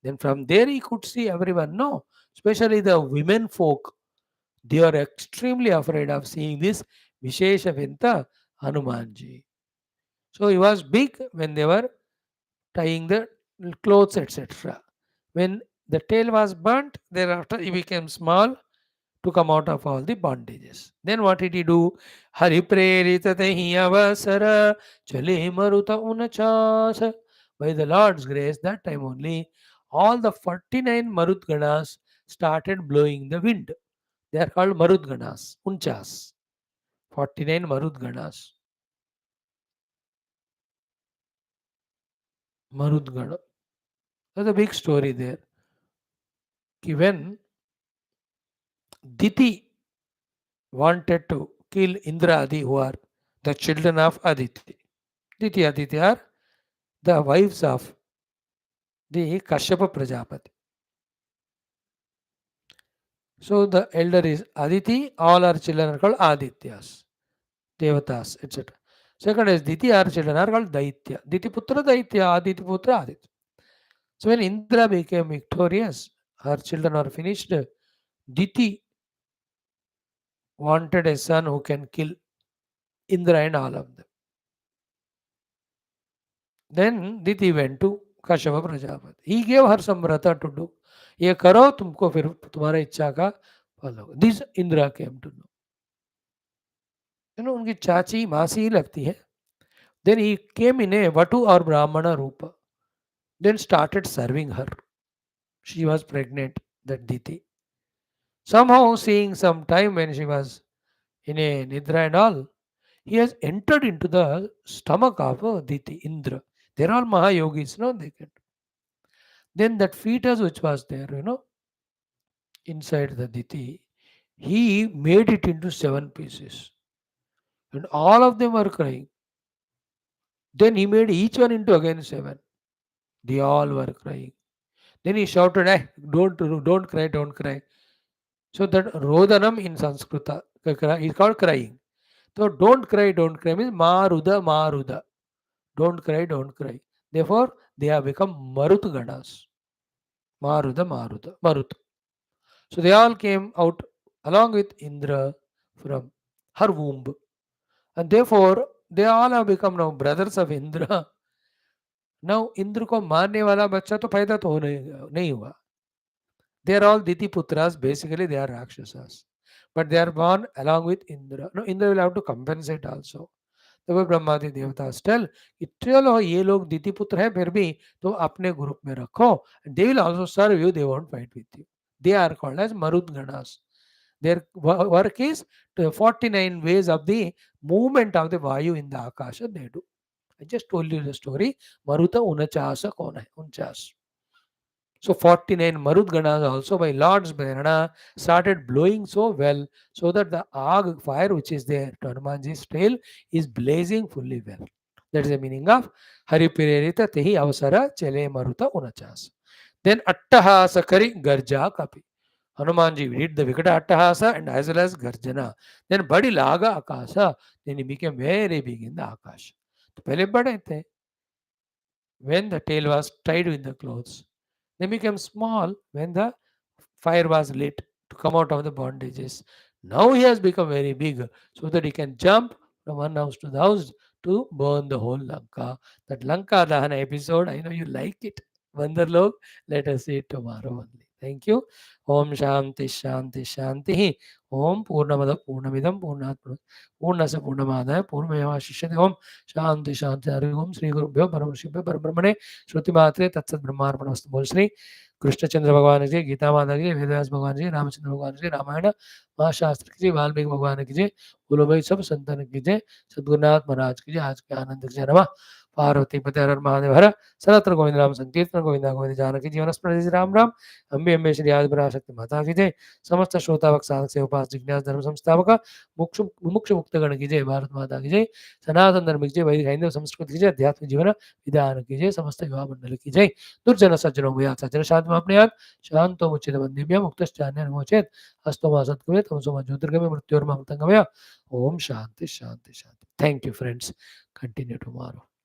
Then from there he could see everyone. No, especially the women folk. They are extremely afraid of seeing this Vishesha Vinta Hanumanji. So he was big when they were tying the clothes, etc. When the tail was burnt, thereafter he became small to come out of all the bondages. Then what did he do? Hari prerita tehi avasara chale maruta unachas. By the Lord's grace, that time only, all the 49 Marutganas started blowing the wind. They are called Marutganas, Unchas. 49 Marutganas. Marutgana. There's a big story there. When Diti wanted to kill Indra Adi, who are the children of Aditi. Diti Aditi are the wives of the Kashyapa Prajapati. So the elder is Aditi, all our children are called Adityas, Devatas, etc. Second is Diti, our children are called Daitya. Diti Putra Daitya, Aditi Putra Aditya. So when Indra became victorious, her children are finished. Diti wanted a son who can kill Indra and all of them. Then Diti went to Kashyapa Prajapati. He gave her some vrata to do. ये करो तुमको फिर तुम्हारा इच्छा का फल होगा. This Indra came to know. उनकी चाची मासी ही लगती है. Then he came in a Vatu or Brahmana Rupa. Then started serving her. She was pregnant, that Diti. Somehow seeing some time when she was in a Nidra and all, he has entered into the stomach of Diti, Indra. They're all Mahayogis, no? They can. Then that fetus which was there, inside the Diti, he made it into 7 pieces. And all of them were crying. Then he made each one into again 7. They all were crying. Then he shouted, don't cry, don't cry. So that Rodanam in Sanskrita is called crying. So don't cry means Maruda, Maruda. Don't cry, don't cry. Therefore, they have become Marut Ganas. Maruda, Maruda, Marut. So they all came out along with Indra from her womb. And therefore, they all have become now brothers of Indra. Now, Indra को मारने वाला बच्चा तो पैदा तो नहीं हुआ. They are all Diti Putras. Basically, they are Rakshasas. But they are born along with Indra. No, Indra will have to compensate also. तो ब्रह्मादि देवतास टेल कि चलो ये लोग दीति पुत्र हैं फिर भी तो अपने ग्रुप में रखो. They will also serve you, they won't fight with you. They are called as Marud Ganas. Their work is to 49 ways of the movement of the Vayu in the Akasha they do. I just told you the story. Maruta Unachasa कौन है? Unchas. So 49 Marud Ganas also by Lord's Prerana started blowing so well so that the Ag fire which is there to Hanumanji's tail is blazing fully well. That is the meaning of Hari Pirerita Tehi Avasara Chele Maruta Unachas. Then Attahasa Kari Garja Kapi. Hanumanji did the Vikata Attahasa and as well as Garjana. Then Badi Laga Akasa. Then he became very big in the Akash. तो पहले बड़े थे when the tail was tied with the clothes. They became small when the fire was lit to come out of the bondages. Now he has become very big so that he can jump from one house to the house to burn the whole Lanka. That Lanka Dahana episode, I know you like it. Vandarlok, let us see it tomorrow only. Thank you. Om Shanti Shanti Shanti. Om Purnamada Purnamidam Purnat Purnasa Purnamadaya Purnamaya Shishyate Om Shanti Shanti Hari Om Sri Guru Bhyo Param Shibhyo Parabrahmane Shruti Matre Tatsat Brahmarpanamastu Bol Shri Krishnachandra भगवान की जय, गीता माता की जय, वेदव्यास भगवान की जय, रामचंद्र भगवान की जय, रामायण महाशास्त्र की जय, वाल्मीकि भगवान की जय, बोलो भाई सब संतान की जय, सद्गुरुनाथ महाराज की जय, आज के आनंद की जय नमः। पार्वती पते हर हर महादेव हर सनातन गोविंद नाम संकीर्तन गोविंदा गोविंद जानकी जीवन स्मृति राम राम। अम्बे अम्बे श्री आदिपरा शक्ति माता की जय, समस्त श्रोतावक साधक से उपास जिज्ञास धर्म संस्थापक मुक्ष मुमुक्ष मुक्त गण की जय, भारत माता की जय, सनातन धर्म की जय, वैदिक हिंदू संस्कृति की जय, अध्यात्म जीवन विधान की जय, समस्त युवा मंडल की जय। दुर्जन सज्जनों भूया सज्जन शांति अपने शांतो मुचित बंदिभ्य मुक्तश्चान्य विमोचेत हस्तो मा सत्कृते तमसो मा ज्योतिर्गमय मृत्योर्मा मृतंगमय। ओम शांति शांति शांति। Thank you friends, continue tomorrow.